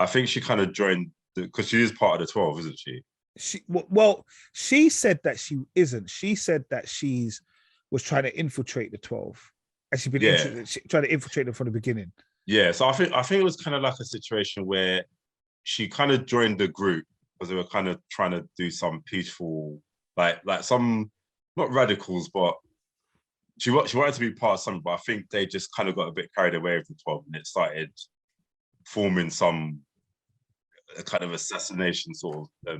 I think she kind of joined because she is part of the 12, isn't she? She said that she isn't. She said that was trying to infiltrate the 12, and she's been trying to infiltrate them from the beginning. Yeah, so I think it was kind of like a situation where she kind of joined the group because they were kind of trying to do some peaceful, like some, not radicals, but she wanted to be part of something, but I think they just kind of got a bit carried away with the 12 and it started forming some kind of assassination sort of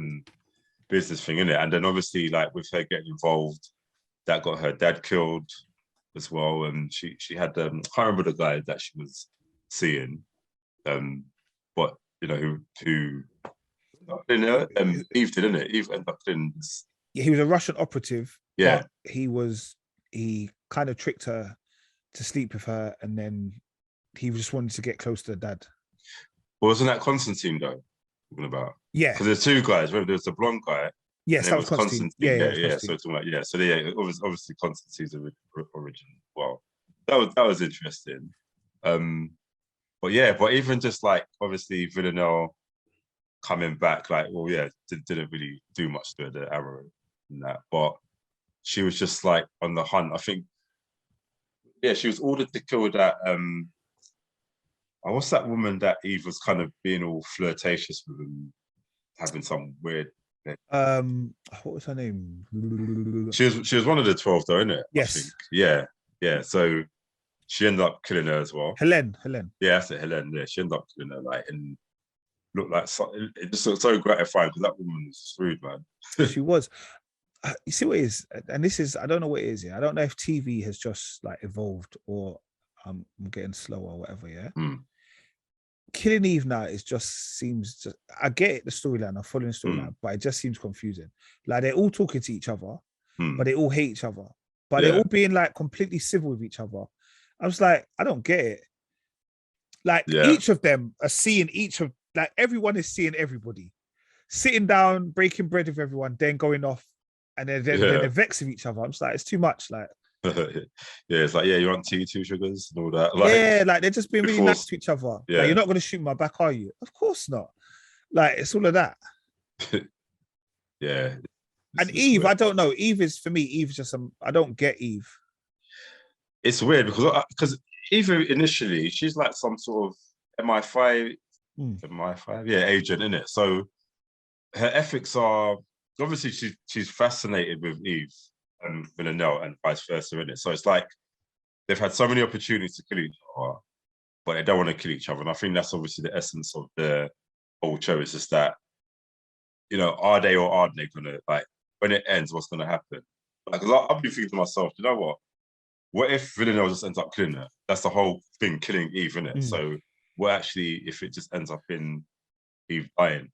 business thing, innit? And then obviously, like with her getting involved, that got her dad killed as well. And she had, I can't remember the guy that she was seeing, but who Eve did, innit? Eve ended up in this. Yeah, he was a Russian operative. Yeah, he kind of tricked her to sleep with her, and then he just wanted to get close to the dad. Well, wasn't that Constantine though? Talking about because there's 2 guys. Remember, there's the blonde guy. Yes, that was Constantine. Yeah. So talking about So obviously Constantine's origin. Well, that was interesting. but even just like obviously Villanelle coming back, like, well, yeah, didn't really do much to the arrow in that, but she was just like on the hunt. I think, yeah, she was ordered to kill that. What's that woman that Eve was kind of being all flirtatious with and having some weird. What was her name? She was one of the 12, though, isn't it? Yes. I think. Yeah. So she ended up killing her as well. Helen. Yeah, that's it, Helen. Yeah, she ended up killing her, like, and looked like it just looked so gratifying because that woman was rude, man. She was. You see what it is, and this is, I don't know what it is. Yeah, I don't know if TV has just like evolved or I'm getting slower or whatever. Yeah. Killing Eve now seems I get it, the storyline, I'm following the storyline, but it just seems confusing. Like they're all talking to each other, but they all hate each other, but they're all being like completely civil with each other. I was like, I don't get it. Like each of them are seeing like everyone is seeing everybody, sitting down, breaking bread with everyone, then going off, and then they're vexing each other. I'm just like, it's too much. Like, it's like, you want tea, 2 sugars, and all that. Like, like they're just being really nice to each other. Yeah. Like, you're not going to shoot my back, are you? Of course not. Like, it's all of that. Yeah. And Eve, weird. I don't know. Eve is, for me, Eve's just I don't get Eve. It's weird because Eve initially, she's like some sort of MI5, agent, isn't it? So her ethics are, obviously she's fascinated with Eve and Villanelle and vice versa, in it. So it's like they've had so many opportunities to kill each other, but they don't want to kill each other. And I think that's obviously the essence of the whole show. It's just that, are they or aren't they gonna, like, when it ends, what's gonna happen? Like, because I've been thinking to myself, you know what if Villanelle just ends up killing her? That's the whole thing, killing Eve, innit? So what actually if it just ends up in Eve dying?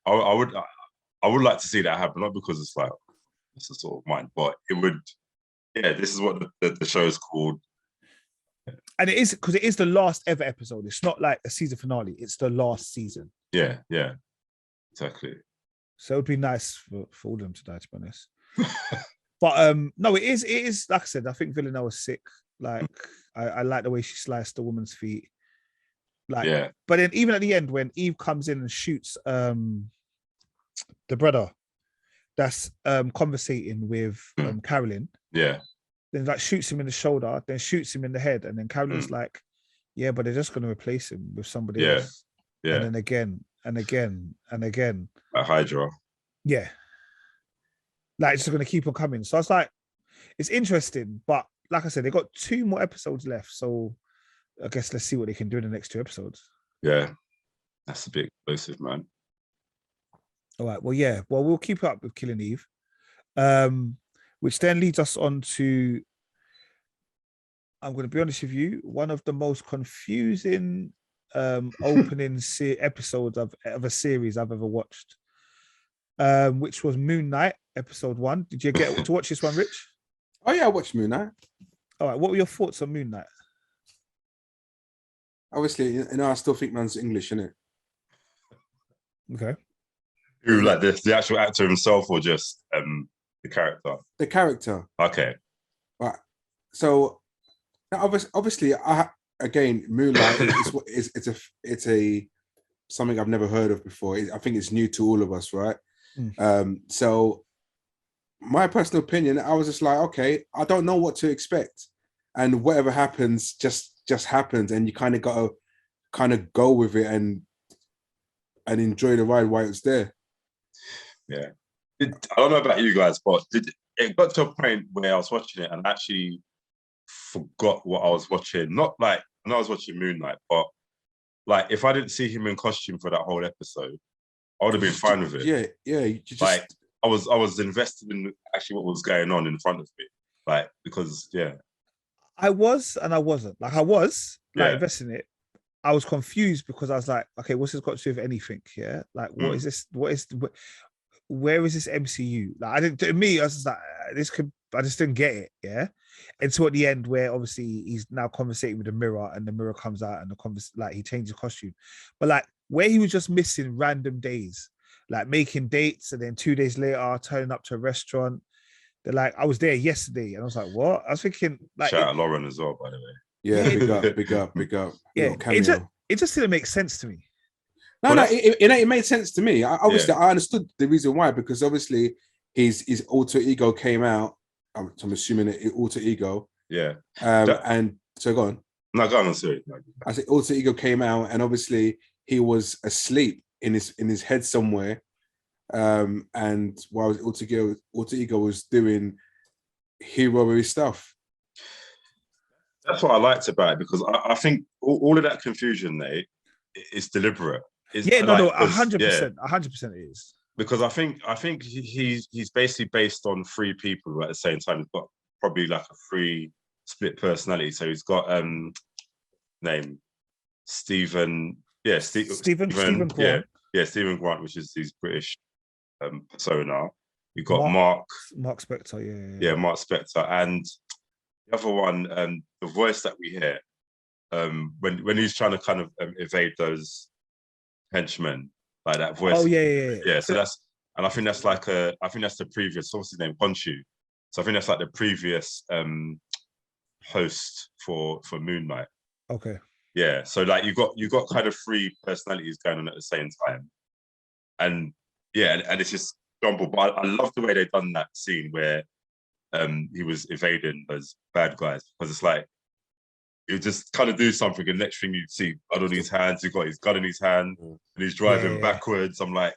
I would like to see that happen, not because it's like it's a sort of mind, but it would. Yeah, this is what the show is called, and it is because it is the last ever episode. It's not like a season finale; it's the last season. Yeah, exactly. So it would be nice for all of them to die, to be honest. But no, it is like I said. I think Villanelle was sick. Like I like the way she sliced the woman's feet. Like, but then even at the end when Eve comes in and shoots the brother that's conversating with Carolyn. Yeah. Then like shoots him in the shoulder, then shoots him in the head, and then Carolyn's like, yeah, but they're just gonna replace him with somebody else. Yeah. And then again and again and again. A Hydra. Yeah. Like it's just gonna keep on coming. So I was like, it's interesting, but like I said, they got 2 more episodes left. So I guess let's see what they can do in the next 2 episodes. Yeah. That's a bit explosive, man. All right. Well, yeah. Well, we'll keep up with Killing Eve, which then leads us on to, I'm going to be honest with you, one of the most confusing opening episodes of a series I've ever watched, which was Moon Knight, episode 1. Did you get to watch this one, Rich? Oh, yeah, I watched Moon Knight. All right. What were your thoughts on Moon Knight? Obviously, I still think man's English, innit? Okay. Who, like the actual actor himself, or just the character? The character. Okay. Right. So, obviously, Moonlight it's a something I've never heard of before. I think it's new to all of us, right? So, my personal opinion, I was just like, okay, I don't know what to expect, and whatever happens, just happens, and you kind of got to go with it and enjoy the ride while it's there. Yeah. I don't know about you guys, but it got to a point where I was watching it and actually forgot what I was watching. Not like when I was watching Moon Knight, but like if I didn't see him in costume for that whole episode, I would have been fine with it. Yeah. Like I was invested in actually what was going on in front of me. Like, because I was and I wasn't. Like I was investing in it. I was confused because I was like, okay, what's this got to do with anything? Yeah. Like, what is this? Where is this MCU? Like, I was just like, I just didn't get it. Yeah. Until at the end where obviously he's now conversating with the mirror and the mirror comes out and he changes costume. But like where he was just missing random days, like making dates and then 2 days later turning up to a restaurant. They're like, I was there yesterday. And I was like, what? I was thinking like, shout out Lauren as well, by the way. Yeah, Yeah, big up. Yeah, Cameo. it just didn't make sense to me. No, it made sense to me. Obviously, I understood the reason why, because obviously his alter ego came out. I'm assuming it alter ego. Yeah. And so go on. No, go on, sorry. No. I said alter ego came out, and obviously he was asleep in his head somewhere. And while alter ego was doing hero stuff. That's what I liked about it, because I think all of that confusion, Nate, is deliberate. Yeah, no, 100%, 100% it is. Because I think he's basically based on three people who at the same time. He's got probably like a free split personality. So he's got name Stephen Grant. Yeah, Stephen Grant, which is his British persona. You've got Mark Spector, yeah, Mark Spector, and the other one, the voice that we hear when he's trying to kind of evade those henchmen, like that voice. Oh yeah. So that's, and I think that's the previous, what's his name, Khonshu. So I think that's like the previous host for Moon Knight. Okay. Yeah. So like you got kind of three personalities going on at the same time, and it's just jumbled. But I love the way they've done that scene where he was evading those bad guys, because it's like you just kind of do something, and next thing you see, blood on his hands, you've got his gun in his hand, and he's driving backwards. I'm like,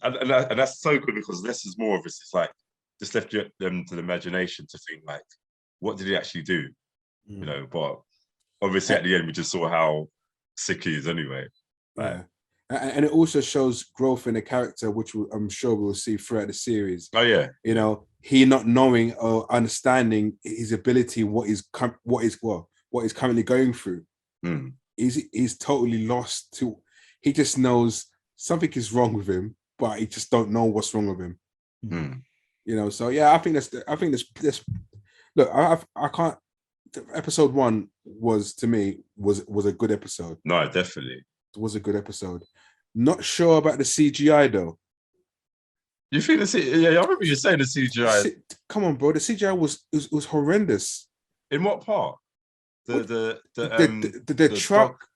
and that's so good, because less is more of this. It's like just left them to the imagination to think like, what did he actually do? You know, but obviously at the end we just saw how sick he is anyway. Yeah. And it also shows growth in the character, which I'm sure we'll see throughout the series. Oh yeah, you know, he not knowing or understanding his ability, what is currently going through. He's totally lost to. He just knows something is wrong with him, but he just don't know what's wrong with him. You know, so yeah, I think this. Look, I can't. Episode 1 was, to me, was a good episode. No, definitely. It was a good episode. Not sure about the CGI though. You think the CGI? Yeah, I remember you saying the CGI. Come on, bro. The CGI was horrendous. In what part? The truck.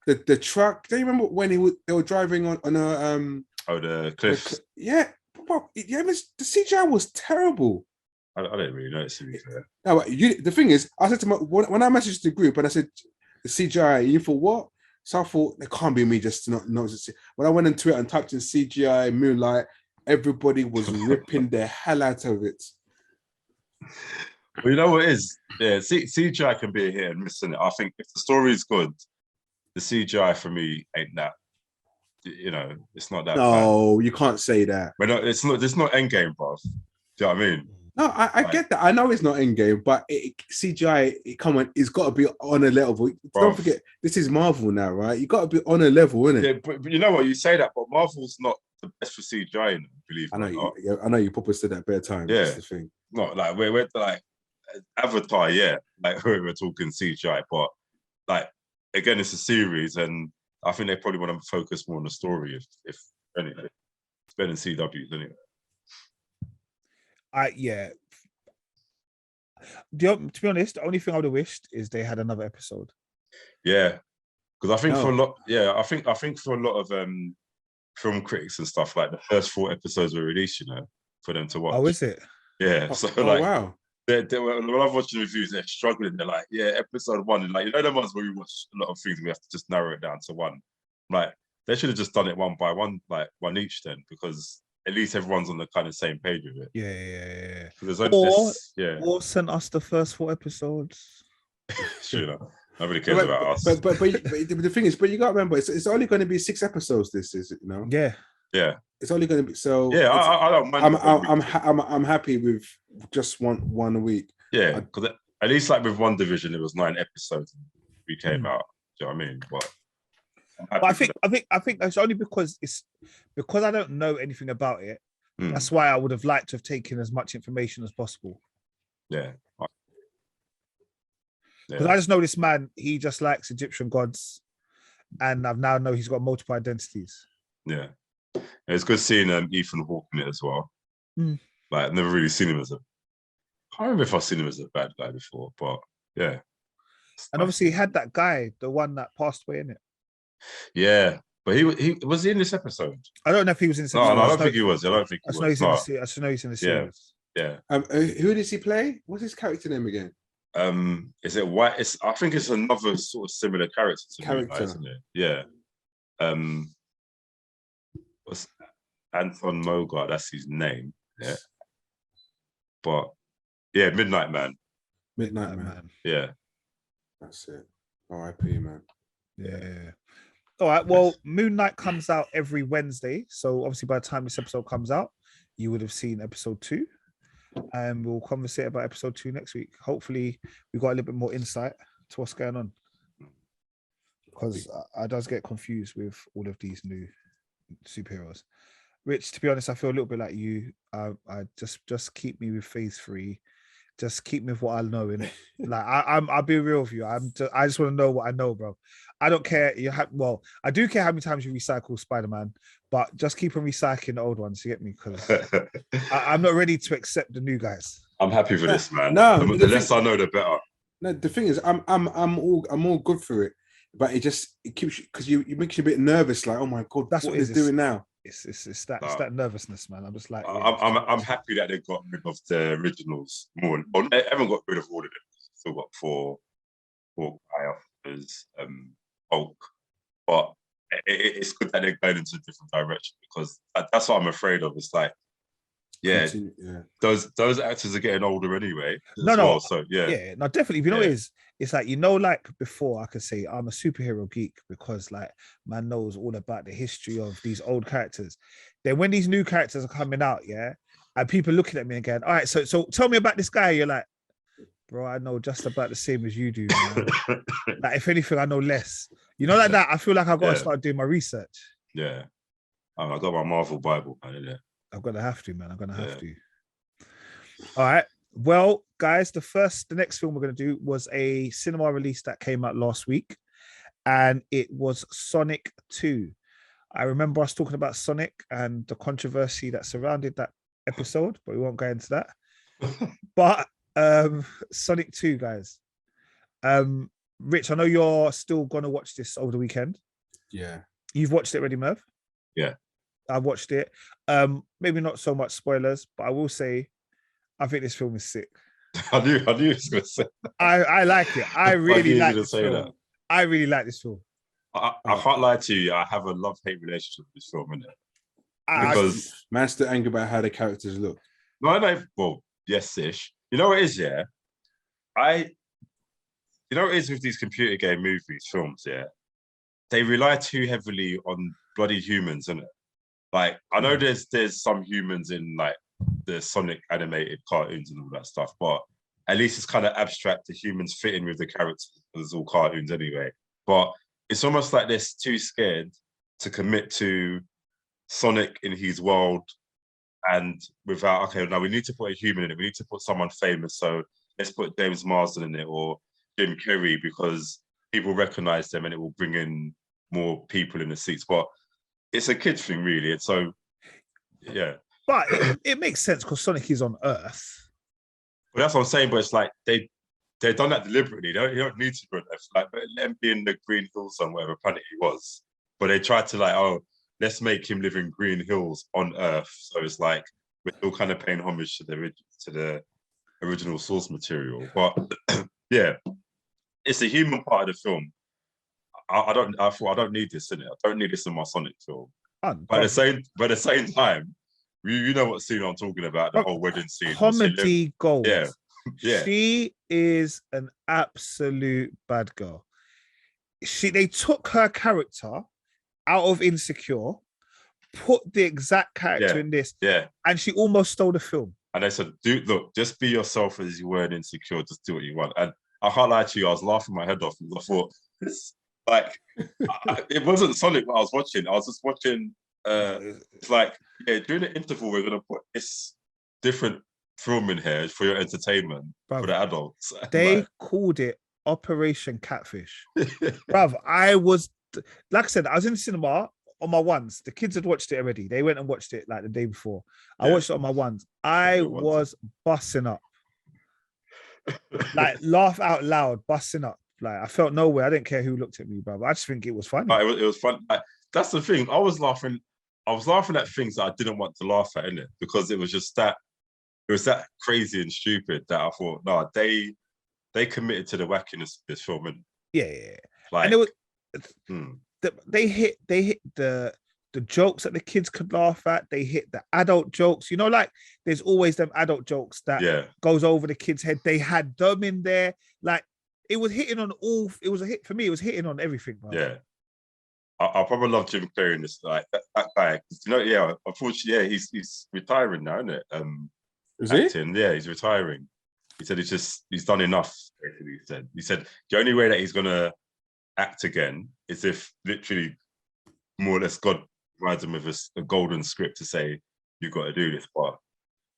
The truck. Do you remember when they were driving on a the cliffs? Yeah, the CGI was terrible. I don't really know, to be fair. No, the thing is, I said to when I messaged the group and I said the CGI, you thought what? So I thought it can't be me just not. When I went into it and typed in CGI Moonlight, everybody was ripping the hell out of it. Well, you know what it is? Yeah, CGI can be a hit and miss in it. I think if the story is good, the CGI for me ain't that. You know, it's not that. No, bad. You can't say that. But no, it's not. It's not Endgame, bro. Do you know what I mean? No, I get that. I know it's not Endgame, but CGI, come on, it's got to be on a level. Don't forget, this is Marvel now, right? You got to be on a level, innit? Yeah, but you know what? You say that, but Marvel's not the best for CGI, believe it or not. I know you probably said that bare time. Yeah, that's the thing. Not like we're like Avatar, yeah, like we're talking CGI, but like again, it's a series, and I think they probably want to focus more on the story, if anything. It's better than CW's anyway. To be honest, the only thing I would have wished is they had another episode. Yeah, because I think for a lot, I think for a lot of film critics and stuff, like the first 4 episodes were released, you know, for them to watch. Oh, is it? Yeah. Wow. When I'm watching reviews, they're struggling. They're like, yeah, episode 1, and like, you know, the ones where we watch a lot of things, we have to just narrow it down to 1. Like, they should have just done it one by one, like 1 each then, because at least everyone's on the kind of same page with it. Yeah. Or send us the first 4 episodes. Sure, nobody cares about us. But the thing is, you got to remember, it's only going to be 6 episodes. This is, you know. Yeah. It's only going to be so. Yeah, I don't mind. I'm happy with just one a week. Yeah, because at least like with WandaVision, it was 9 episodes. We came out. Do you know what I mean? But I think that's only because I don't know anything about it. That's why I would have liked to have taken as much information as possible. Yeah. Because I just know this man, he just likes Egyptian gods, and I've now know he's got multiple identities. Yeah. It's good seeing Ethan Hawke in it as well. Like, I've never really seen him as I can't remember if I've seen him as a bad guy before, but Yeah. And obviously he had that guy, the one that passed away in it. Yeah. But he was he in this episode? I don't know if he was in this No, episode. I don't think he was. I don't think he I know was. I know he's in the series. Yeah. Who does he play? What's his character name again? Is it White? I think it's another sort of similar character to Moon Knight, isn't it? Yeah. Was Anton Mogart, that's his name. Yeah. But yeah, Midnight Man. Midnight Man. Yeah. That's it. R.I.P. man. Yeah. All right. Well, Moon Knight comes out every Wednesday. So obviously by the time this episode comes out, you would have seen episode 2. And we'll conversate about episode 2 next week. Hopefully we got a little bit more insight to what's going on. Because I does get confused with all of these new superheroes. Rich, to be honest, I feel a little bit like you. I just keep me with phase 3. Just keep me with what I know in it. Like I'll be real with you. I just want to know what I know, bro. I don't care. I do care how many times you recycle Spider-Man, but just keep on recycling the old ones. You get me? Because I'm not ready to accept the new guys. I'm happy for this, man. No, the less I know, the better. No, the thing is, I'm all good for it, but it keeps you, because you makes you a bit nervous. Like, oh my god, that's what he's doing now. It's that nervousness, man. I'm just like, I'm happy that they got rid of the originals more. Well, they haven't got rid of all of them. Still got 4 offers, Hulk, but it's good that they're going into a different direction, because that's what I'm afraid of. It's like, those actors are getting older anyway. No, definitely. You know, it's like, like before I could say I'm a superhero geek because like man knows all about the history of these old characters. Then when these new characters are coming out, and people looking at me again, all right, so tell me about this guy. You're like, bro, I know just about the same as you do. Man. Like, if anything, I know less. Like that. I feel like I've got to start doing my research. Yeah, I got my Marvel Bible, man. Yeah. I'm gonna have to, man. I'm gonna have to. All right. Well, guys, the next film we're gonna do was a cinema release that came out last week, and it was Sonic 2. I remember us talking about Sonic and the controversy that surrounded that episode, but we won't go into that. But Sonic 2, guys. Rich, I know you're still gonna watch this over the weekend. Yeah. You've watched it already, Merv? Yeah. I watched it. Maybe not so much spoilers, but I will say I think this film is sick. I knew he was going to say that. I like it. I really like this film. I really like this film. I can't lie to you. I have a love-hate relationship with this film, innit? Because man's still angry about how the characters look. No. Well, yes-ish. You know what it is, yeah? You know what it is with these computer game movies, films, yeah? They rely too heavily on bloody humans, innit? Like, I know there's some humans in like the Sonic animated cartoons and all that stuff, but at least it's kind of abstract. The humans fit in with the characters. It's all cartoons anyway. But it's almost like they're too scared to commit to Sonic in his world, and without, okay, now we need to put a human in it. We need to put someone famous. So let's put James Marsden in it or Jim Carrey, because people recognize them and it will bring in more people in the seats. But it's a kid's thing, really. And so, yeah. But it makes sense because Sonic is on Earth. Well, that's what I'm saying. But it's like they've done that deliberately. You don't need to go on Earth. Like, let him be in the Green Hills on whatever planet he was. But they tried to like, oh, let's make him live in Green Hills on Earth. So it's like we're still kind of paying homage to the original source material. But yeah, it's the human part of the film. I don't need this in it. I don't need this in my Sonic film. But at the same time, you know what scene I'm talking about, the whole wedding scene. Comedy gold. Yeah. She is an absolute bad girl. They took her character out of Insecure, put the exact character in this, and she almost stole the film. And they said, dude, look, just be yourself as you were in Insecure, just do what you want. And I can't lie to you, I was laughing my head off because I thought, it wasn't Sonic what I was watching. I was just watching, it's like, during the interval, we're going to put this different film in here for your entertainment, for the adults. They called it Operation Catfish. Bruv, I was, like I said, I was in the cinema on my ones. The kids had watched it already. They went and watched it like the day before. I watched it on my ones. I was busting up. like laugh out loud, busting up. Like I felt nowhere. I didn't care who looked at me, bro. I just think it was funny. It was fun. Like, that's the thing. I was laughing at things that I didn't want to laugh at, innit? Because it was just that. It was that crazy and stupid that I thought, no, they committed to the wackiness of this film, and yeah. like, and it was they hit the jokes that the kids could laugh at. They hit the adult jokes. You know, like there's always them adult jokes that goes over the kids' head. They had them in there. Like it was hitting on all. It was a hit for me. It was hitting on everything, bro. Yeah. I probably love Jim Carrey in this. Like that guy, you know. Unfortunately, he's retiring now, isn't it? Is acting. Yeah, he's retiring. He said he's done enough. Basically, he said the only way that he's gonna act again is if literally more or less God provides him with a golden script to say you've got to do this. But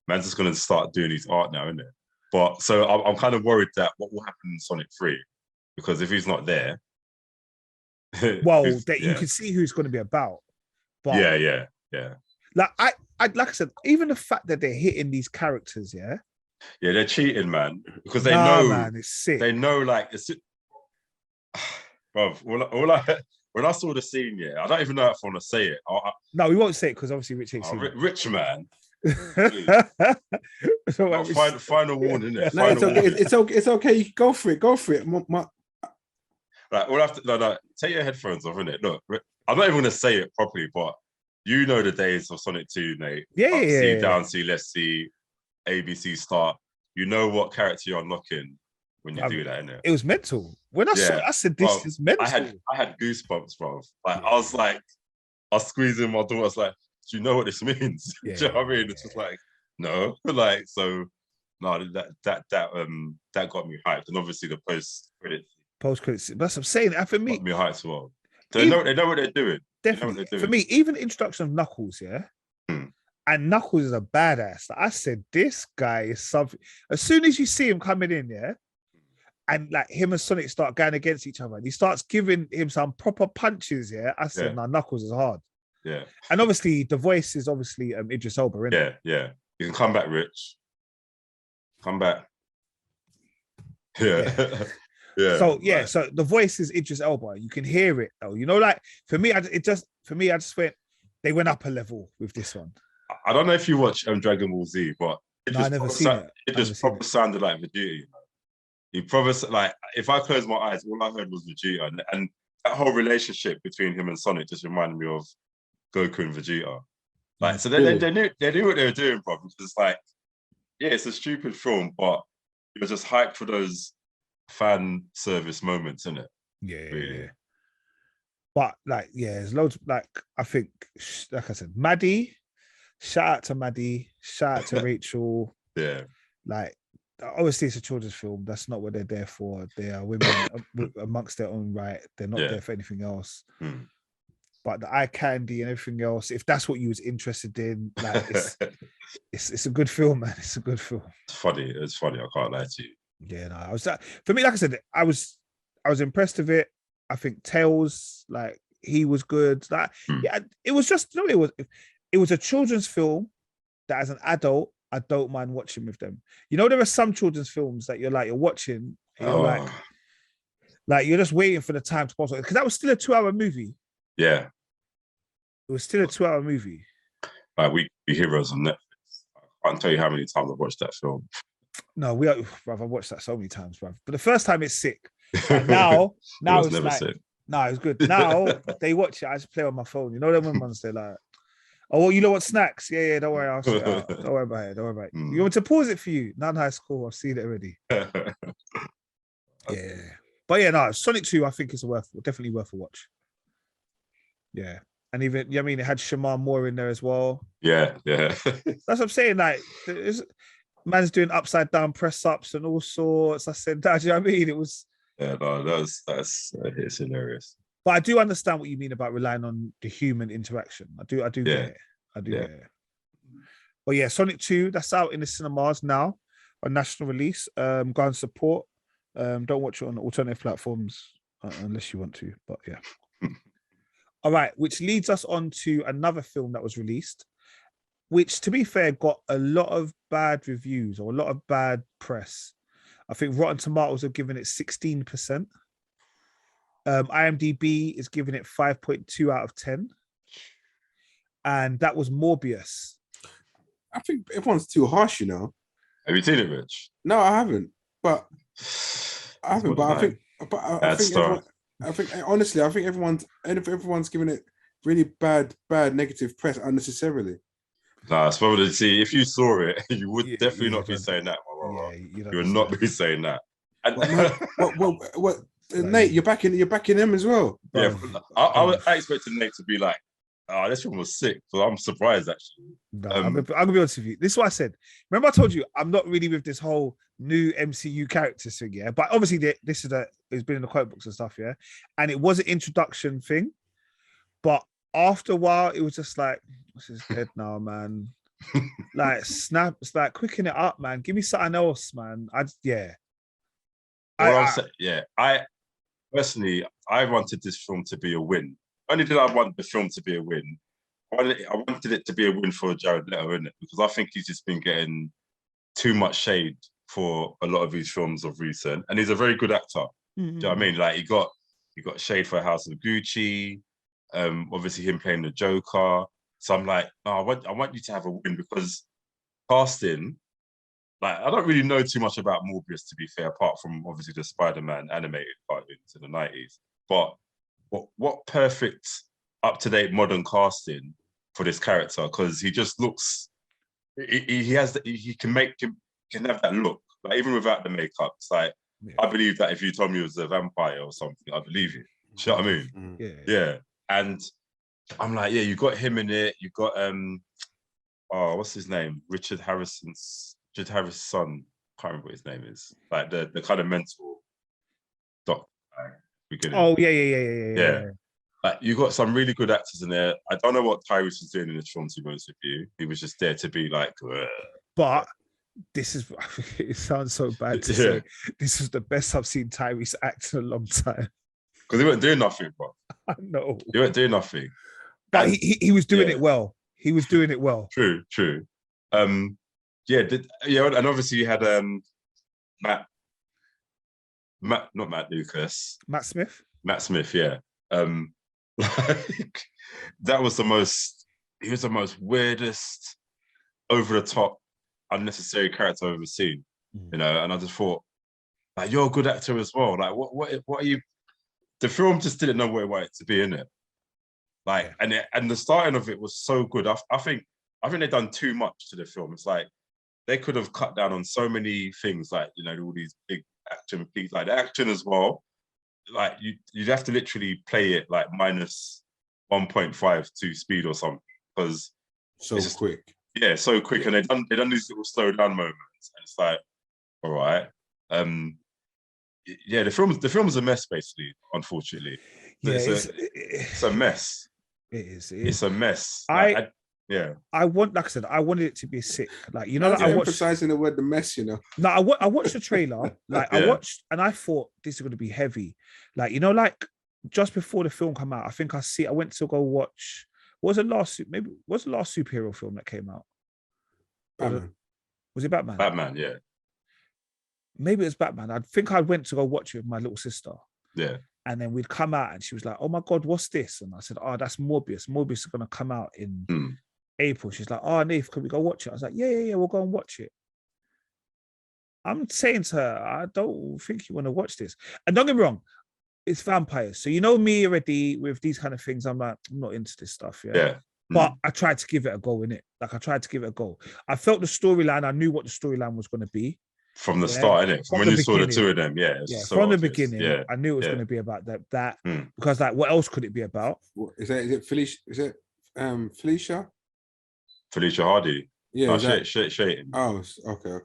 man's just gonna start doing his art now, isn't it? But so I'm kind of worried that what will happen in Sonic 3, because if he's not there. Well, you can see who it's going to be about. But yeah. Like like I said, even the fact that they're hitting these characters, yeah, they're cheating, man, because they know, man, it's sick. They know, like, it's, bro. When I saw the scene, I don't even know if I want to say it. No, we won't say it because obviously Rich hates it. Rich man. Final warning, isn't it? No, it's okay. You can go for it. Like, we'll have to take your headphones off, innit? Look, I'm not even going to say it properly, but you know the days of Sonic 2, mate. C, down, C, let's see, ABC start. You know what character you're unlocking when you do that, innit? It was mental. When I saw it, I said, this is mental. I had goosebumps, bro. Like, I was squeezing my daughter. I was like, do you know what this means? Do you know what I mean? It's just like, no. Like, so, no, that got me hyped. And obviously the post-credits. That's what I'm saying. For me, me hyped as well. They know what they're doing. Definitely. For me, even the introduction of Knuckles, and Knuckles is a badass. I said, this guy is something. As soon as you see him coming in, and like him and Sonic start going against each other, and he starts giving him some proper punches, I said, nah, Knuckles is hard. Yeah. And obviously, the voice is obviously Idris Elba, isn't it? Yeah. You can come back, Rich. Come back. Yeah. Yeah. So the voice is Idris Elba. You can hear it though. You know, like for me, I just went. They went up a level with this one. I don't know if you watch Dragon Ball Z, but I never seen it. It just probably sounded like Vegeta. He probably, like, if I closed my eyes, all I heard was Vegeta, and that whole relationship between him and Sonic just reminded me of Goku and Vegeta. Like, so they knew what they were doing, bro. It's like, it's a stupid film, but you're just hyped for those fan service moments, isn't it? Yeah. But like, there's loads. Like, I think, like I said, Maddie. Shout out to Maddie. Shout out to Rachel. Yeah. Like, obviously, it's a children's film. That's not what they're there for. They are women amongst their own right. They're not there for anything else. But the eye candy and everything else, if that's what you was interested in, like, it's a good film, man. It's a good film. It's funny. It's funny. I can't lie to you. Yeah, no, I was for me, like I said, I was impressed with it. I think Tails, like, he was good. Like, it was just, you know, it was a children's film that as an adult, I don't mind watching with them. You know, there are some children's films that you're watching, and you're like you're just waiting for the time to pass, because that was still a 2-hour movie. Yeah. It was still a 2-hour movie. Like, We Heroes on Netflix. I can't tell you how many times I've watched that film. No, I've watched that so many times, bruv. But the first time it's sick. And now it's never like, sick. No, it's good. Now they watch it. I just play on my phone. You know them ones, they're like, oh, well, you know what, snacks? Yeah, don't worry. Don't worry about it. Don't worry about it. You want me to pause it for you? None high school. I've seen it already. Yeah. But yeah, no, Sonic 2, I think is definitely worth a watch. Yeah. And even, I mean, it had Shamar Moore in there as well. Yeah. That's what I'm saying. Like, man's doing upside down press ups and all sorts. I said, do you know what I mean? It was. Yeah, no, it's hilarious. But I do understand what you mean about relying on the human interaction. I do get it. Get it. But yeah, Sonic 2, that's out in the cinemas now on national release. Go and support. Don't watch it on alternative platforms unless you want to. But yeah. All right, which leads us on to another film that was released, which, to be fair, got a lot of bad reviews or a lot of bad press. I think Rotten Tomatoes have given it 16%. IMDb is giving it 5.2 out of 10. And that was Morbius. I think everyone's too harsh, you know. Have you seen it, Rich? No, I haven't. But I think honestly, I think everyone's giving it really bad negative press unnecessarily. Nah, it's probably see if you saw it, you would definitely not be saying that. You would not be saying that. And what Nate, you're backing him as well. Yeah, I expected Nate to be like, "Oh, this one was sick," but I'm surprised actually. No, I'm gonna be honest with you. This is what I said. Remember, I told you I'm not really with this whole new MCU characters thing, yeah. But obviously, it's been in the comic books and stuff, yeah. And it was an introduction thing, but after a while, it was just like, "What's his head now, man?" Like snap, it's like quicken it up, man. Give me something else, man. I personally, I wanted this film to be a win. Not only did I want the film to be a win, I wanted it to be a win for Jared Leto, innit? Because I think he's just been getting too much shade for a lot of his films of recent, and he's a very good actor. Do you know what I mean? Like he got shade for House of Gucci, obviously him playing the Joker. So I'm like, no, I want you to have a win because casting. Like, I don't really know too much about Morbius, to be fair, apart from obviously the Spider-Man animated cartoons in the 90s. But what perfect, up-to-date modern casting for this character? Because he just looks, he can have that look, like even without the makeup. It's like, I believe that if you told me he was a vampire or something, I believe it. Do you know what I mean? Yeah. And I'm like, yeah, you got him in it. You got what's his name? Richard Harris's son. Can't remember what his name is. Like the kind of mentor doctor. Oh yeah. Like you got some really good actors in there. I don't know what Tyrese was doing in this film, to be honest with you. He was just there to be like. Ugh. But this is. It sounds so bad to say. This is the best I've seen Tyrese act in a long time. Because he weren't doing nothing, bro. I know. He weren't doing nothing. But he was doing it well. He was doing it well. True. And obviously you had not Matt Lucas. Matt Smith, yeah. Like that was he was the most weirdest, over the top, unnecessary character I've ever seen. You know, and I just thought, like, you're a good actor as well. Like, what are you? The film just didn't know where it wanted to be, in it. Like, and the starting of it was so good. I think they've done too much to the film. It's like they could have cut down on so many things, like, you know, all these big action peaks, like the action as well. Like you'd have to literally play it like minus 1.5 to speed or something, because so quick. Yeah, so quick, and they done these little slow down moments, and it's like, all right, yeah, the film's a mess, basically. Unfortunately, yeah, it's a mess. It is. It's a mess. I wanted it to be sick. Like, you know, like, I watched emphasizing the word the mess, you know. No, I watched the trailer. Like I watched, and I thought this is going to be heavy. Like, you know, like just before the film came out, I went to go watch. What was the last superhero film that came out? Batman. Was it Batman? Batman, yeah. Maybe it was Batman. I think I went to go watch it with my little sister. Yeah. And then we'd come out and she was like, "Oh my God, what's this?" And I said, "Oh, that's Morbius. Morbius is going to come out in April." She's like, "Oh, Nate, can we go watch it?" I was like, yeah, we'll go and watch it. I'm saying to her, I don't think you want to watch this. And don't get me wrong, it's vampires. So you know me already with these kind of things. I'm like, I'm not into this stuff. Yeah. But I tried to give it a go, innit? Like I tried to give it a go. I felt the storyline. I knew what the storyline was going to be. From the start, innit? From when you saw the two of them, from the beginning, I knew it was going to be about that. Because, like, what else could it be about? Is it Felicia? Is it Felicia? Felicia Hardy. Yeah. No, Shayton. Oh, okay.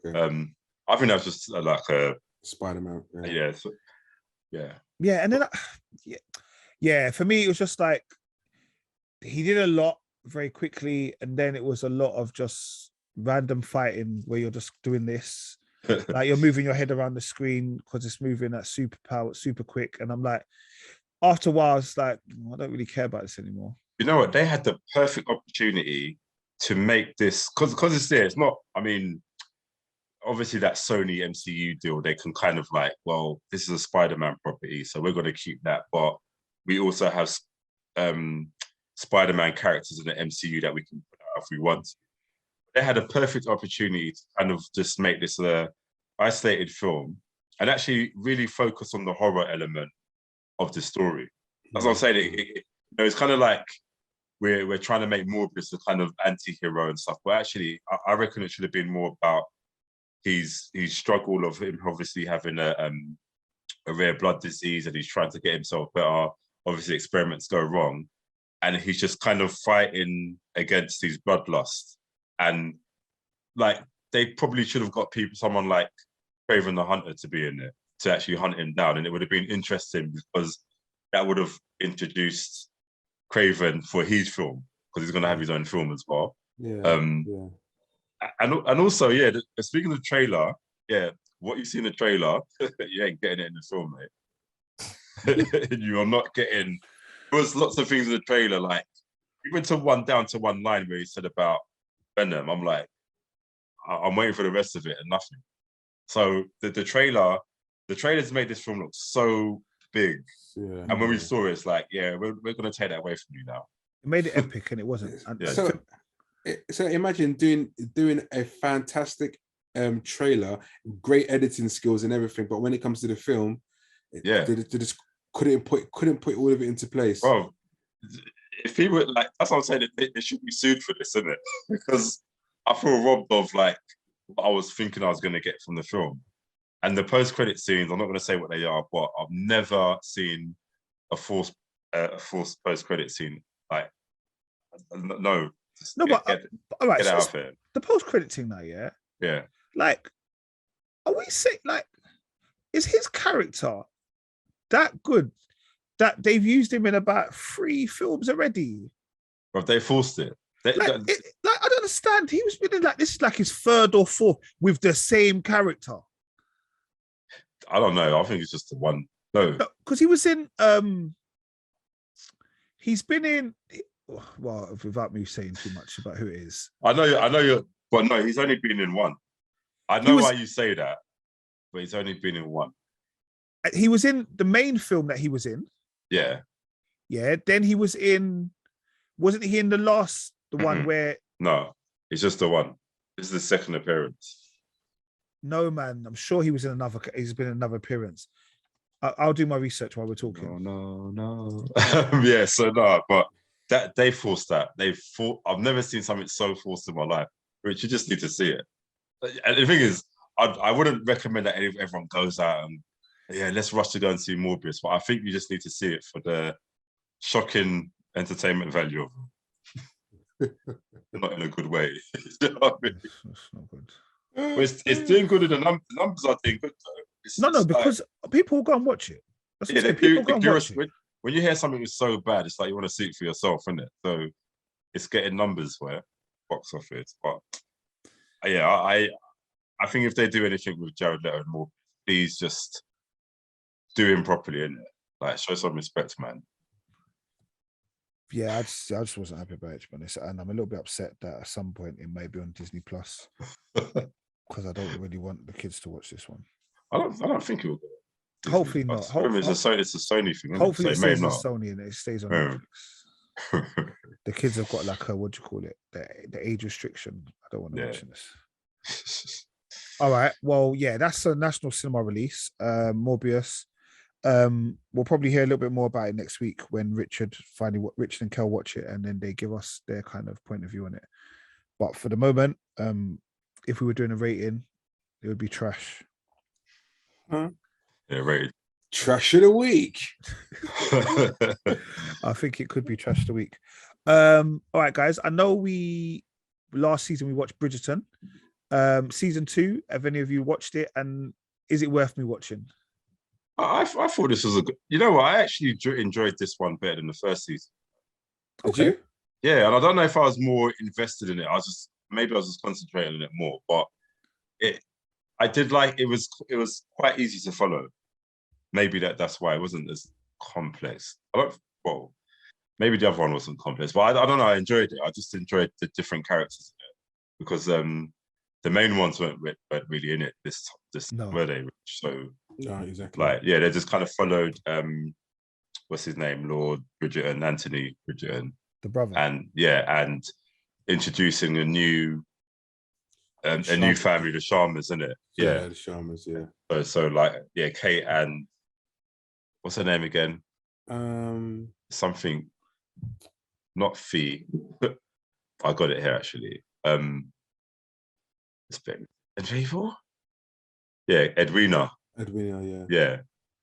I think that's just like a Spider-Man. Yeah, and then for me, it was just like he did a lot very quickly, and then it was a lot of just random fighting where you're just doing this. Like you're moving your head around the screen because it's moving at super quick, and I'm like, after a while, it's like, I don't really care about this anymore. You know what? They had the perfect opportunity to make this, because it's there. It's not. I mean, obviously that Sony MCU deal, they can kind of like, well, this is a Spider-Man property, so we're going to keep that. But we also have Spider-Man characters in the MCU that we can put out if we want. They had a perfect opportunity to kind of just make this a isolated film and actually really focus on the horror element of the story. As I was saying, it's kind of like we're trying to make Morbius a kind of anti-hero and stuff, but actually, I reckon it should have been more about his struggle of him obviously having a rare blood disease and he's trying to get himself better. Obviously, experiments go wrong, and he's just kind of fighting against his bloodlust. And like they probably should have got someone like Craven the Hunter to be in it to actually hunt him down, and it would have been interesting because that would have introduced Craven for his film because he's going to have his own film as well. And also, speaking of the trailer, what you see in the trailer, you ain't getting it in the film, mate. You are not getting. There was lots of things in the trailer, like even down to one line where he said about Venom. I'm like, I'm waiting for the rest of it and nothing. So the trailers made this film look so big, and when we saw it, it's like, we're going to take that away from you now. It made it epic, and it wasn't. So imagine doing a fantastic trailer, great editing skills and everything, but when it comes to the film, they just couldn't put all of it into place. Bro, if he were like, that's what I'm saying, they should be sued for this, isn't it? Because I feel robbed of like what I was thinking I was going to get from the film. And the post-credit scenes, I'm not going to say what they are, but I've never seen a forced post-credit scene. Like, no. All right. Get out of here. The post-credit scene now, yeah. Like, are we saying like, is his character that good that they've used him in about 3 films already? But they forced it. I don't understand. He was been like this is like his 3rd or 4th with the same character. I don't know. I think it's just the one. No, because he was in. He's been in. Well, without me saying too much about who it is, I know you're. But no, he's only been in one. I know why you say that, but he's only been in one. He was in the main film that he was in. Yeah. Yeah. Then he was in. Wasn't he in the one where? No, it's just the one. This is the 2nd appearance. No, man. I'm sure he was in another. He's been in another appearance. I'll do my research while we're talking. No. Yeah. So no, but that they forced that. I've never seen something so forced in my life. Rich, you just need to see it. And the thing is, I wouldn't recommend that everyone goes out and let's rush to go and see Morbius. But I think you just need to see it for the shocking entertainment value of it. Not in a good way. You know what I mean? That's not good. But it's doing good in the numbers. The numbers are doing good though. No, because people will go and watch it. That's what people go and watch it. When you hear something is so bad, it's like you want to see it for yourself, isn't it? So it's getting numbers where box office. But I think if they do anything with Jared Leto and more, please just do him properly, innit? Like show some respect, man. Yeah, I just wasn't happy about it, to be honest. And I'm a little bit upset that at some point it may be on DisneyPlus because I don't really want the kids to watch this one. I don't think it will. Hopefully not. It's a Sony thing. Hopefully it stays on not. Sony and it stays on Netflix. The kids have got like what do you call it? The age restriction. I don't want to mention this. All right. Well, that's a national cinema release. Morbius. We'll probably hear a little bit more about it next week when Richard and Kel watch it and then they give us their kind of point of view on it. But for the moment, if we were doing a rating, it would be trash. Huh? Yeah, rated trash of the week. I think it could be trash of the week. All right, guys. I know last season we watched Bridgerton. Season 2. Have any of you watched it? And is it worth me watching? I thought this was a good. You know what? I actually enjoyed this one better than the first season. Did you? Yeah, and I don't know if I was more invested in it. Maybe I was just concentrating on it more. But I did like it was quite easy to follow. Maybe that's why it wasn't as complex. Maybe the other one wasn't complex, but I don't know. I enjoyed it. I just enjoyed the different characters in it because the main ones weren't really in it. This were they? So no, exactly. Like, yeah, they just kind of followed what's his name, Lord Bridgerton, Anthony Bridgerton, the brother, and introducing a new family, the Sharmas, isn't it? Yeah, the Sharmas, yeah. So like, yeah, Kate and what's her name again? Something, not Fee. I got it here actually. It's Edwina? Yeah, Edwina. Edwina, yeah. Yeah.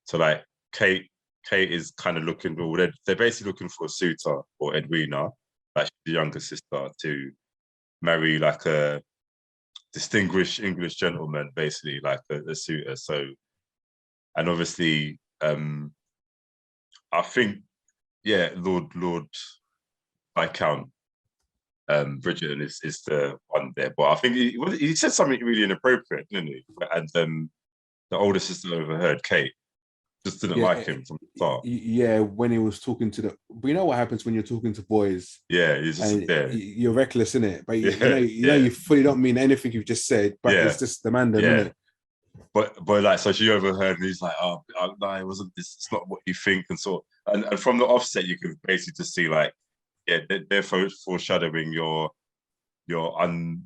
So like Kate is kind of looking, they're basically looking for a suitor for Edwina, like the younger sister, to marry like a distinguished English gentleman, basically like a suitor. So, and obviously, I think, yeah, Lord Viscount Bridgerton is the one there, but I think he said something really inappropriate, didn't he? And the older sister overheard, Kate, just didn't like him from the start. Yeah, when he was talking to we know what happens when you're talking to boys. Yeah, he's just there. You're reckless, innit? But you know you fully don't mean anything you've just said, but it's just the man, innit? But like, so she overheard, and he's like, "Oh, no, it wasn't. It's not what you think." And so, and from the offset, you can basically just see, like, yeah, they're foreshadowing your hidden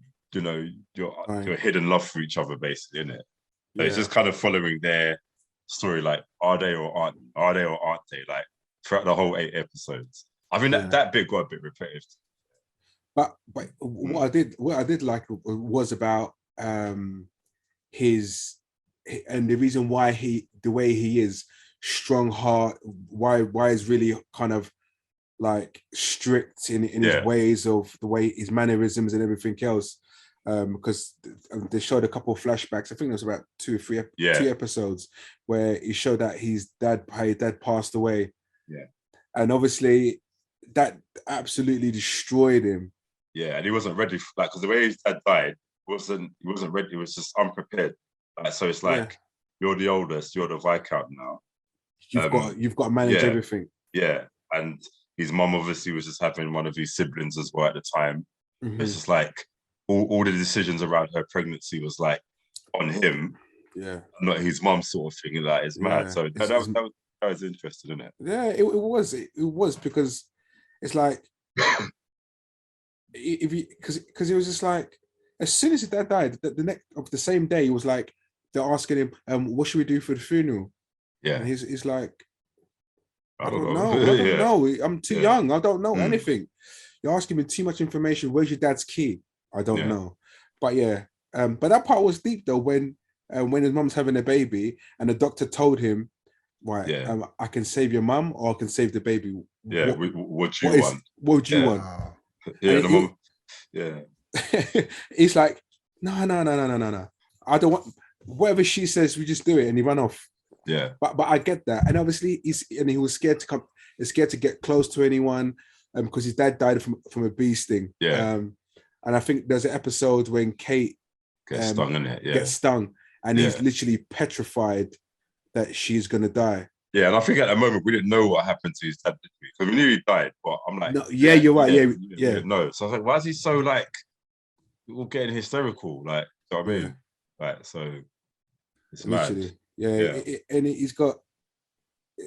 love for each other, basically, isn't it? So it's just kind of following their story, like, are they or aren't they? Like throughout the whole 8 episodes. I mean, that bit got a bit repetitive. But what I did like was about his, and the reason why the way he is, strong heart, why he's really kind of like strict in his ways, of the way his mannerisms and everything else, because they showed a couple of flashbacks. I think it was about 2 or 3 2 episodes where he showed that his dad passed away, and obviously that absolutely destroyed him. Yeah, and he wasn't ready for that, because the way his dad died, he wasn't ready. He was just unprepared. Like, so it's like, you're the oldest, you're the Viscount now. You've got to manage everything. Yeah, and his mum obviously was just having one of his siblings as well at the time. Mm-hmm. It's just like all the decisions around her pregnancy was like on him, not his mum, sort of thing. Like, it's mad. So that was interesting, isn't it? Yeah, it was because it's like because it was just like, as soon as his dad died, the same day, he was like, they're asking him, what should we do for the funeral? Yeah, and he's like, I don't know. I'm too young. I don't know anything. You're asking me too much information. Where's your dad's key? I don't know. But but that part was deep though, when his mum's having a baby and the doctor told him, right, I can save your mum or I can save the baby. Yeah, what do you want? What would you want? Yeah, the mum. Yeah. He's like, no. I don't want, whatever she says, we just do it, and he ran off. Yeah. But I get that. And obviously he was scared to get close to anyone, because his dad died from a bee sting. Yeah. And I think there's an episode when Kate gets stung, in it. Yeah. Gets stung, and he's literally petrified that she's gonna die. Yeah, and I think at that moment we didn't know what happened to his dad, because we knew he died, but I'm like, no, you're right. We didn't know. So I was like, why is he so like, all getting hysterical? Like, you know what I mean? Like, so it's literally mad. And he's got,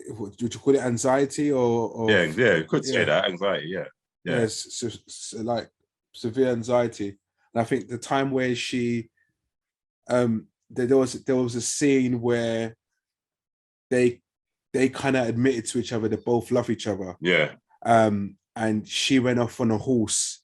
would you call it anxiety or you could say that, anxiety. So like severe anxiety. And I think the time where she there was a scene where they kind of admitted to each other they both love each other, and she went off on a horse,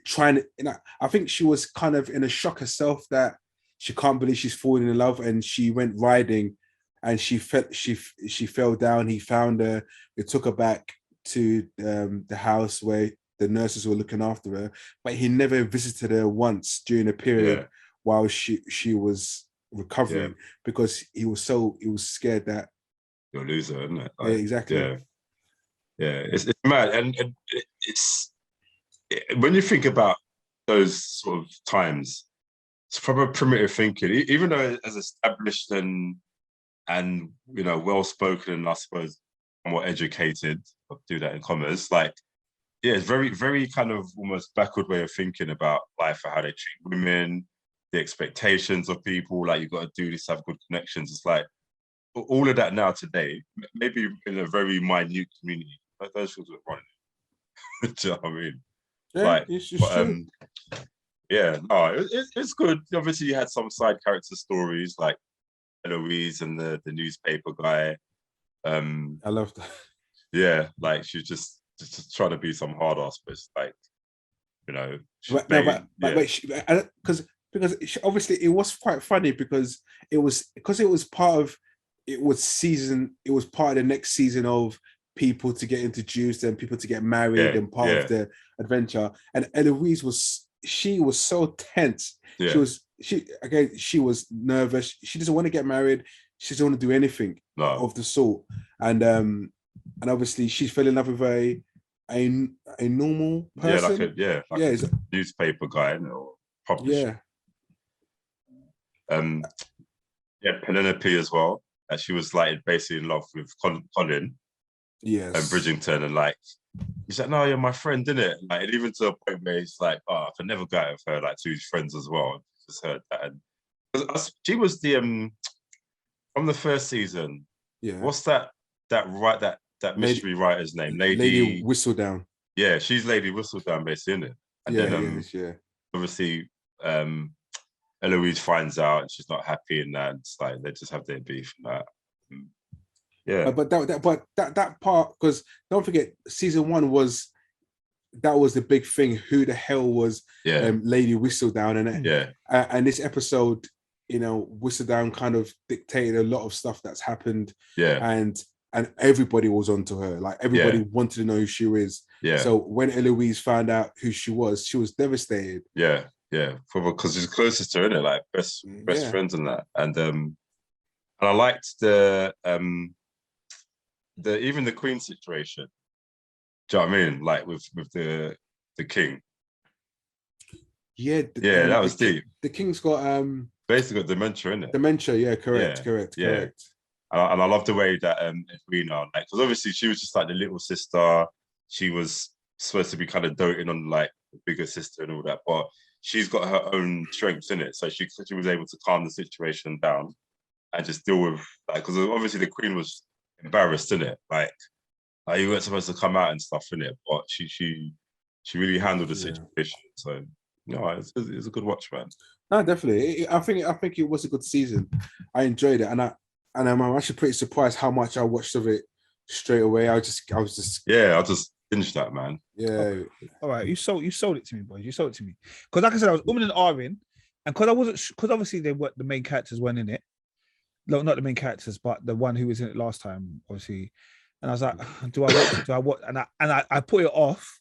trying to, I think she was kind of in a shock herself that she can't believe she's falling in love, and she went riding, and she fell down. He found her. They took her back to the house where the nurses were looking after her, but he never visited her once during a period while she was recovering, because he was scared that you'll lose her, isn't it? Like, exactly. Yeah. It's mad, and when you think about those sort of times, it's from a primitive thinking, even though it's established and well spoken, and I suppose more educated, I'll do that in commas, like, it's very, very kind of almost backward way of thinking about life and how they treat women, the expectations of people, like you got to do this, have good connections. It's like all of that now today, maybe in a very minute community, those things are running. Do you know what I mean? Yeah, like, it's true. Yeah, no, it's good. Obviously, you had some side character stories like Eloise and the newspaper guy. I love that. Yeah, like she's just trying to be some hard ass, but it's like, you know, because obviously it was quite funny because it was part of the next season of people to get introduced and people to get married and part of the adventure. And Eloise was so tense. Yeah. She was nervous. She doesn't want to get married. She doesn't want to do anything of the sort. And obviously she fell in love with a normal person. Like a newspaper guy or publisher. Penelope as well. She was like basically in love with Colin. Yes. And Bridgerton, and like he's like, no, you're my friend, isn't it? Like, and even to a point where he's like, oh, I could never go out with her, like to his friends as well. Just heard that. And she was the from the first season. Yeah. What's that mystery writer's name? Lady Whistledown. Yeah, she's Lady Whistledown, basically, isn't it? And then obviously Eloise finds out and she's not happy in that. It's like they just have their beef and that. Yeah, but that part, because don't forget, season 1 was the big thing. Who the hell was Lady Whistledown? And this episode, you know, Whistledown kind of dictated a lot of stuff that's happened. Yeah, and everybody was onto her. Like everybody wanted to know who she is. Yeah. So when Eloise found out who she was devastated. Yeah, because she's closest to her, innit? Like best friends and that. And I liked the even the Queen situation. Do you know what I mean? Like with the King. Yeah, that was deep. The King's got basically got dementia, innit? Dementia, yeah, correct. And I love the way that Edwina, like, because obviously she was just like the little sister. She was supposed to be kind of doting on like the bigger sister and all that, but she's got her own strengths in it. So she was able to calm the situation down and just deal with, like, because obviously the Queen was embarrassed, innit? Like you weren't supposed to come out and stuff, innit? But she really handled the situation. So no, it's a good watch, man. No, definitely. I think it was a good season. I enjoyed it, and I'm actually pretty surprised how much I watched of it straight away. I just finished that, man. Yeah. All right, you sold it to me, boys. You sold it to me because, like I said, I was and ahhing, and because obviously the main characters weren't in it. No, not the main characters, but the one who was in it last time, obviously. And I was like, do I watch it? Do I watch? And I put it off,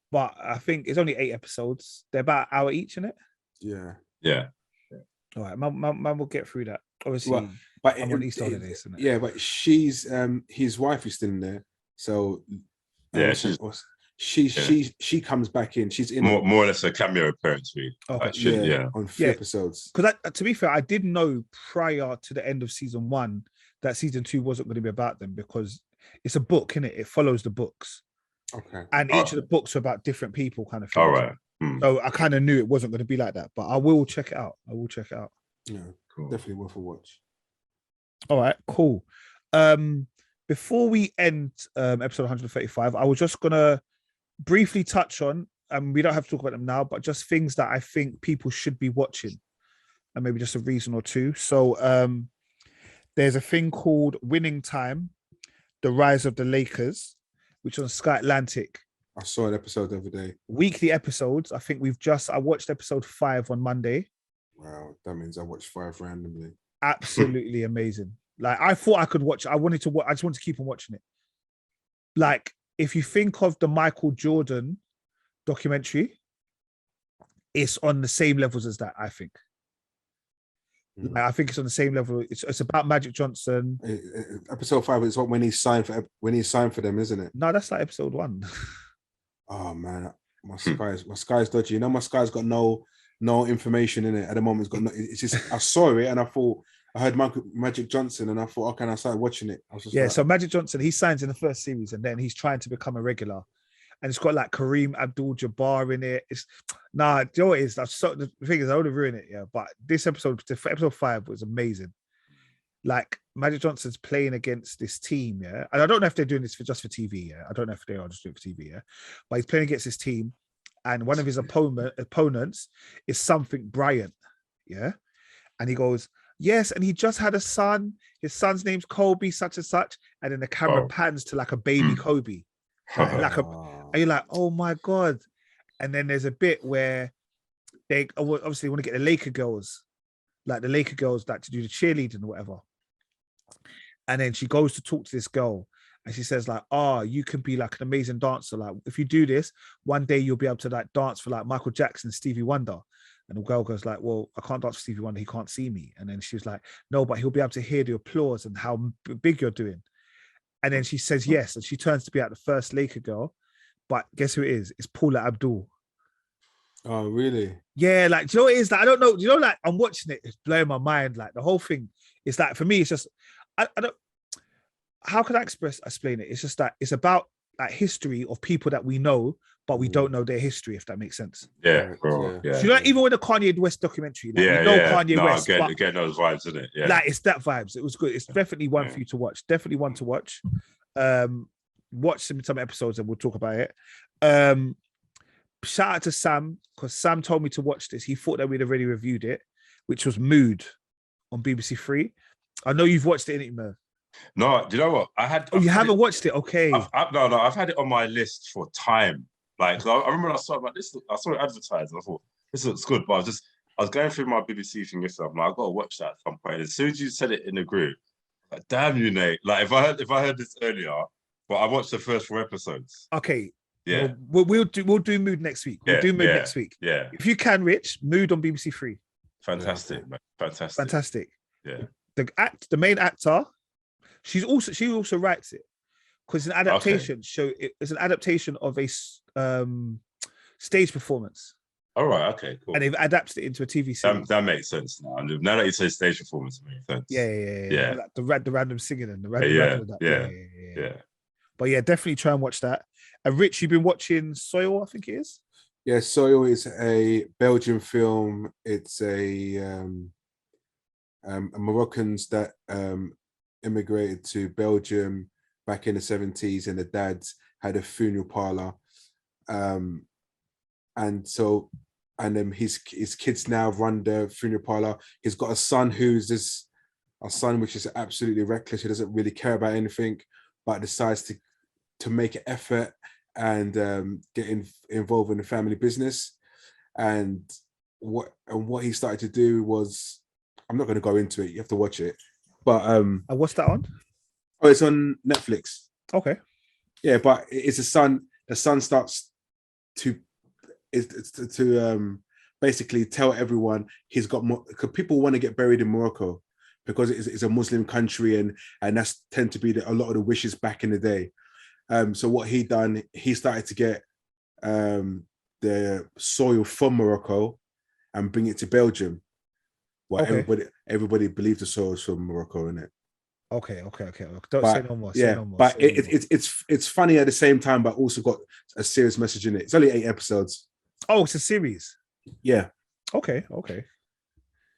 but I think it's only 8 episodes. They're about an hour each, isn't it? Yeah. All right, man, we'll get through that. Obviously, but I'm on East holidays, isn't it? Yeah, but she's his wife is still in there, so she comes back in. She's in more or less a cameo appearance, really. Okay. On 3 episodes. Because to be fair, I did know prior to the end of season 1 that season 2 wasn't going to be about them because it's a book, innit? It follows the books. Okay. And each of the books are about different people, kind of thing. All right. So I kind of knew it wasn't going to be like that, but I will check it out. Yeah, cool. Definitely worth a watch. All right, cool. Before we end episode 135, I was just gonna briefly touch on, we don't have to talk about them now, but just things that I think people should be watching, and maybe just a reason or two. So there's a thing called Winning Time, The Rise of the Lakers, which is on SkyAtlantic. I saw an episode the other day. Weekly episodes. I think I watched episode 5 on Monday. Wow, that means I watched 5 randomly. Absolutely amazing. Like, I thought I could watch. I just wanted to keep on watching it. Like, if you think of the Michael Jordan documentary, it's on the same levels as that, I think. Like, I think it's on the same level. It's about Magic Johnson. Episode 5 is when he signed for them, isn't it? No, that's like episode 1. Oh man, my Sky's dodgy. You know, my Sky's got no information in it at the moment. It's got no. It's just I saw it and I thought. I heard Magic Johnson and I thought, okay, and I started watching it. I was just so Magic Johnson, he signs in the first series and then he's trying to become a regular. and it's got like Kareem Abdul-Jabbar in it. It's do you know what it is? The thing is, I would have ruined it, yeah. But this episode 5 was amazing. Like Magic Johnson's playing against this team, yeah. And I don't know if they're doing this just for TV, yeah. I don't know if they are just doing it for TV, yeah. But he's playing against this team, and one of his opponents is something Bryant, yeah. And he goes, yes, and he just had a son. His son's name's Kobe, such and such. And then the camera pans to like a baby Kobe. And you're like, oh my God. And then there's a bit where they obviously want to get the Laker girls like to do the cheerleading or whatever. And then she goes to talk to this girl and she says like, you can be like an amazing dancer. Like if you do this, one day you'll be able to like dance for like Michael Jackson, Stevie Wonder. And the girl goes like, well, I can't dance for Stevie Wonder. He can't see me. And then she was like, no, but he'll be able to hear the applause and how big you're doing. And then she says yes. And she turns to be like the first Laker girl. But guess who it is? It's Paula Abdul. Oh, really? Yeah, like, do you know what it is? Like, I don't know. You know, like, I'm watching it. It's blowing my mind. Like, the whole thing is like, for me, it's just, I don't, how can I explain it? It's just that it's about like history of people that we know, but we don't know their history, if that makes sense. Yeah, bro. Yeah. So, even with the Kanye West documentary, like, Kanye West. Again, those vibes, isn't it? Yeah. Like, it's that vibes. It was good. It's definitely one for you to watch. Definitely one to watch. Watch some episodes and we'll talk about it. Shout out to Sam, because Sam told me to watch this. He thought that we'd already reviewed it, which was Mood on BBC Three. I know you've watched it, innit, Merv? No, do you know what? You haven't watched it? Okay. I've had it on my list for time. Like, I remember when I saw about this, I saw it advertised and I thought, this looks good, but I was going through my BBC thing yesterday. I'm like, I've got to watch that at some point. And as soon as you said it in the group, like, damn you, Nate. Like, if I heard this earlier, but I watched the first 4 episodes. Okay. Yeah. We'll do Mood next week. We'll do Mood next week. Yeah. If you can, Rich, Mood on BBC Three. Fantastic, man. Fantastic. Yeah. The main actor, she also writes it because it's an adaptation. Okay. It's an adaptation of a stage performance. All right. Okay. Cool. And they've adapted it into a TV series. That makes sense now. Now that you say stage performance, it makes sense. Yeah. Like the random singing and the random. Yeah. But yeah, definitely try and watch that. And Rich, you've been watching Soil, I think it is. Yeah, Soil is a Belgian film. It's a Moroccans that immigrated to Belgium back in the 70s, and the dads had a funeral parlor. And his kids now run the funeral parlor. He's got a son which is absolutely reckless. He doesn't really care about anything, but decides to make an effort and get involved in the family business. And what he started to do was, I'm not going to go into it. You have to watch it. But what's that on? Oh, it's on Netflix. Okay. Yeah, but it's a son. The son starts to basically tell everyone he's got more, because people want to get buried in Morocco because it's a Muslim country, and that's tend to be a lot of the wishes back in the day. So what he started to get the soil from Morocco and bring it to Belgium. Well, everybody believes the soil is from Morocco, innit? Okay. Don't say no more. But it's funny at the same time, but also got a serious message in it. It's only 8 episodes. Oh, it's a series. Yeah. Okay.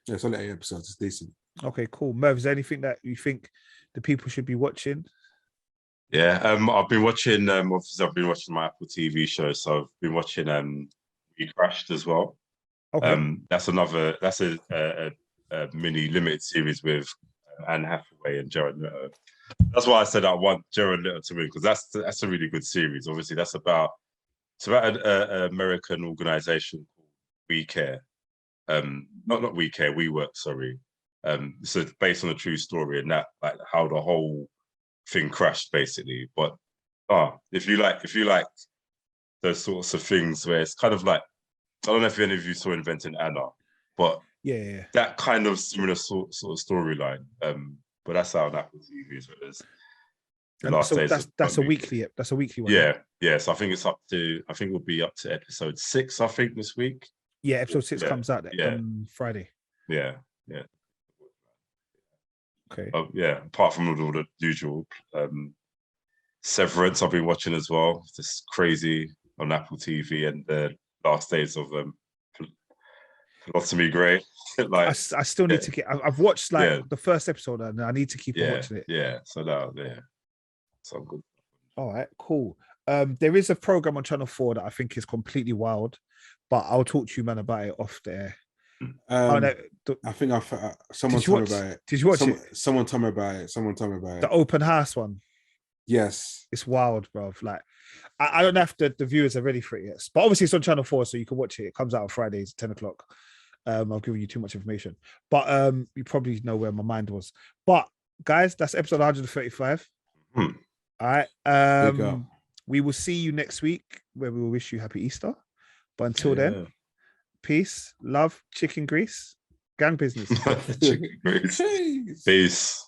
Yeah, it's only 8 episodes. It's decent. Okay, cool. Merv, is there anything that you think the people should be watching? Yeah, I've been watching. Obviously, I've been watching my Apple TV show, so I've been watching We Crashed as well. Okay. That's a mini limited series with Anne Hathaway and Jared Leto. That's why I said I want Jared Leto to win, because that's a really good series. Obviously, it's about an American organization called We Care. Not We Care, We Work. Sorry. So it's based on a true story, and that, like, how the whole thing crashed, basically. But if you like those sorts of things where it's kind of like, I don't know if any of you saw Inventing Anna, but yeah, that kind of similar sort of storyline. But that's how that was used. That's a weekly one. Yeah. So I think we'll be up to episode 6. I think this week. Yeah, episode 6 comes out on Friday. Yeah. Okay. Apart from all the usual Severance I've been watching as well. Just crazy on Apple TV, and the last days of Philosophy Grey. Like, I still need to get. I've watched like the first episode, and I need to keep on watching it. Yeah, so now, so good. All right, cool. There is a program on Channel 4 that I think is completely wild, but I'll talk to you, man, about it off there. I think someone told me about it. Did you watch it? Someone told me about it. The open house one. Yes, it's wild, bro. Like, I don't know if the viewers are ready for it yet, but obviously it's on Channel 4, so you can watch it. It comes out on Fridays, 10 o'clock. I've given you too much information, but you probably know where my mind was. But guys, that's episode 135. All right. We will see you next week, where we will wish you happy Easter. But until then, peace, love, chicken grease, gang business. Chicken grease. Peace.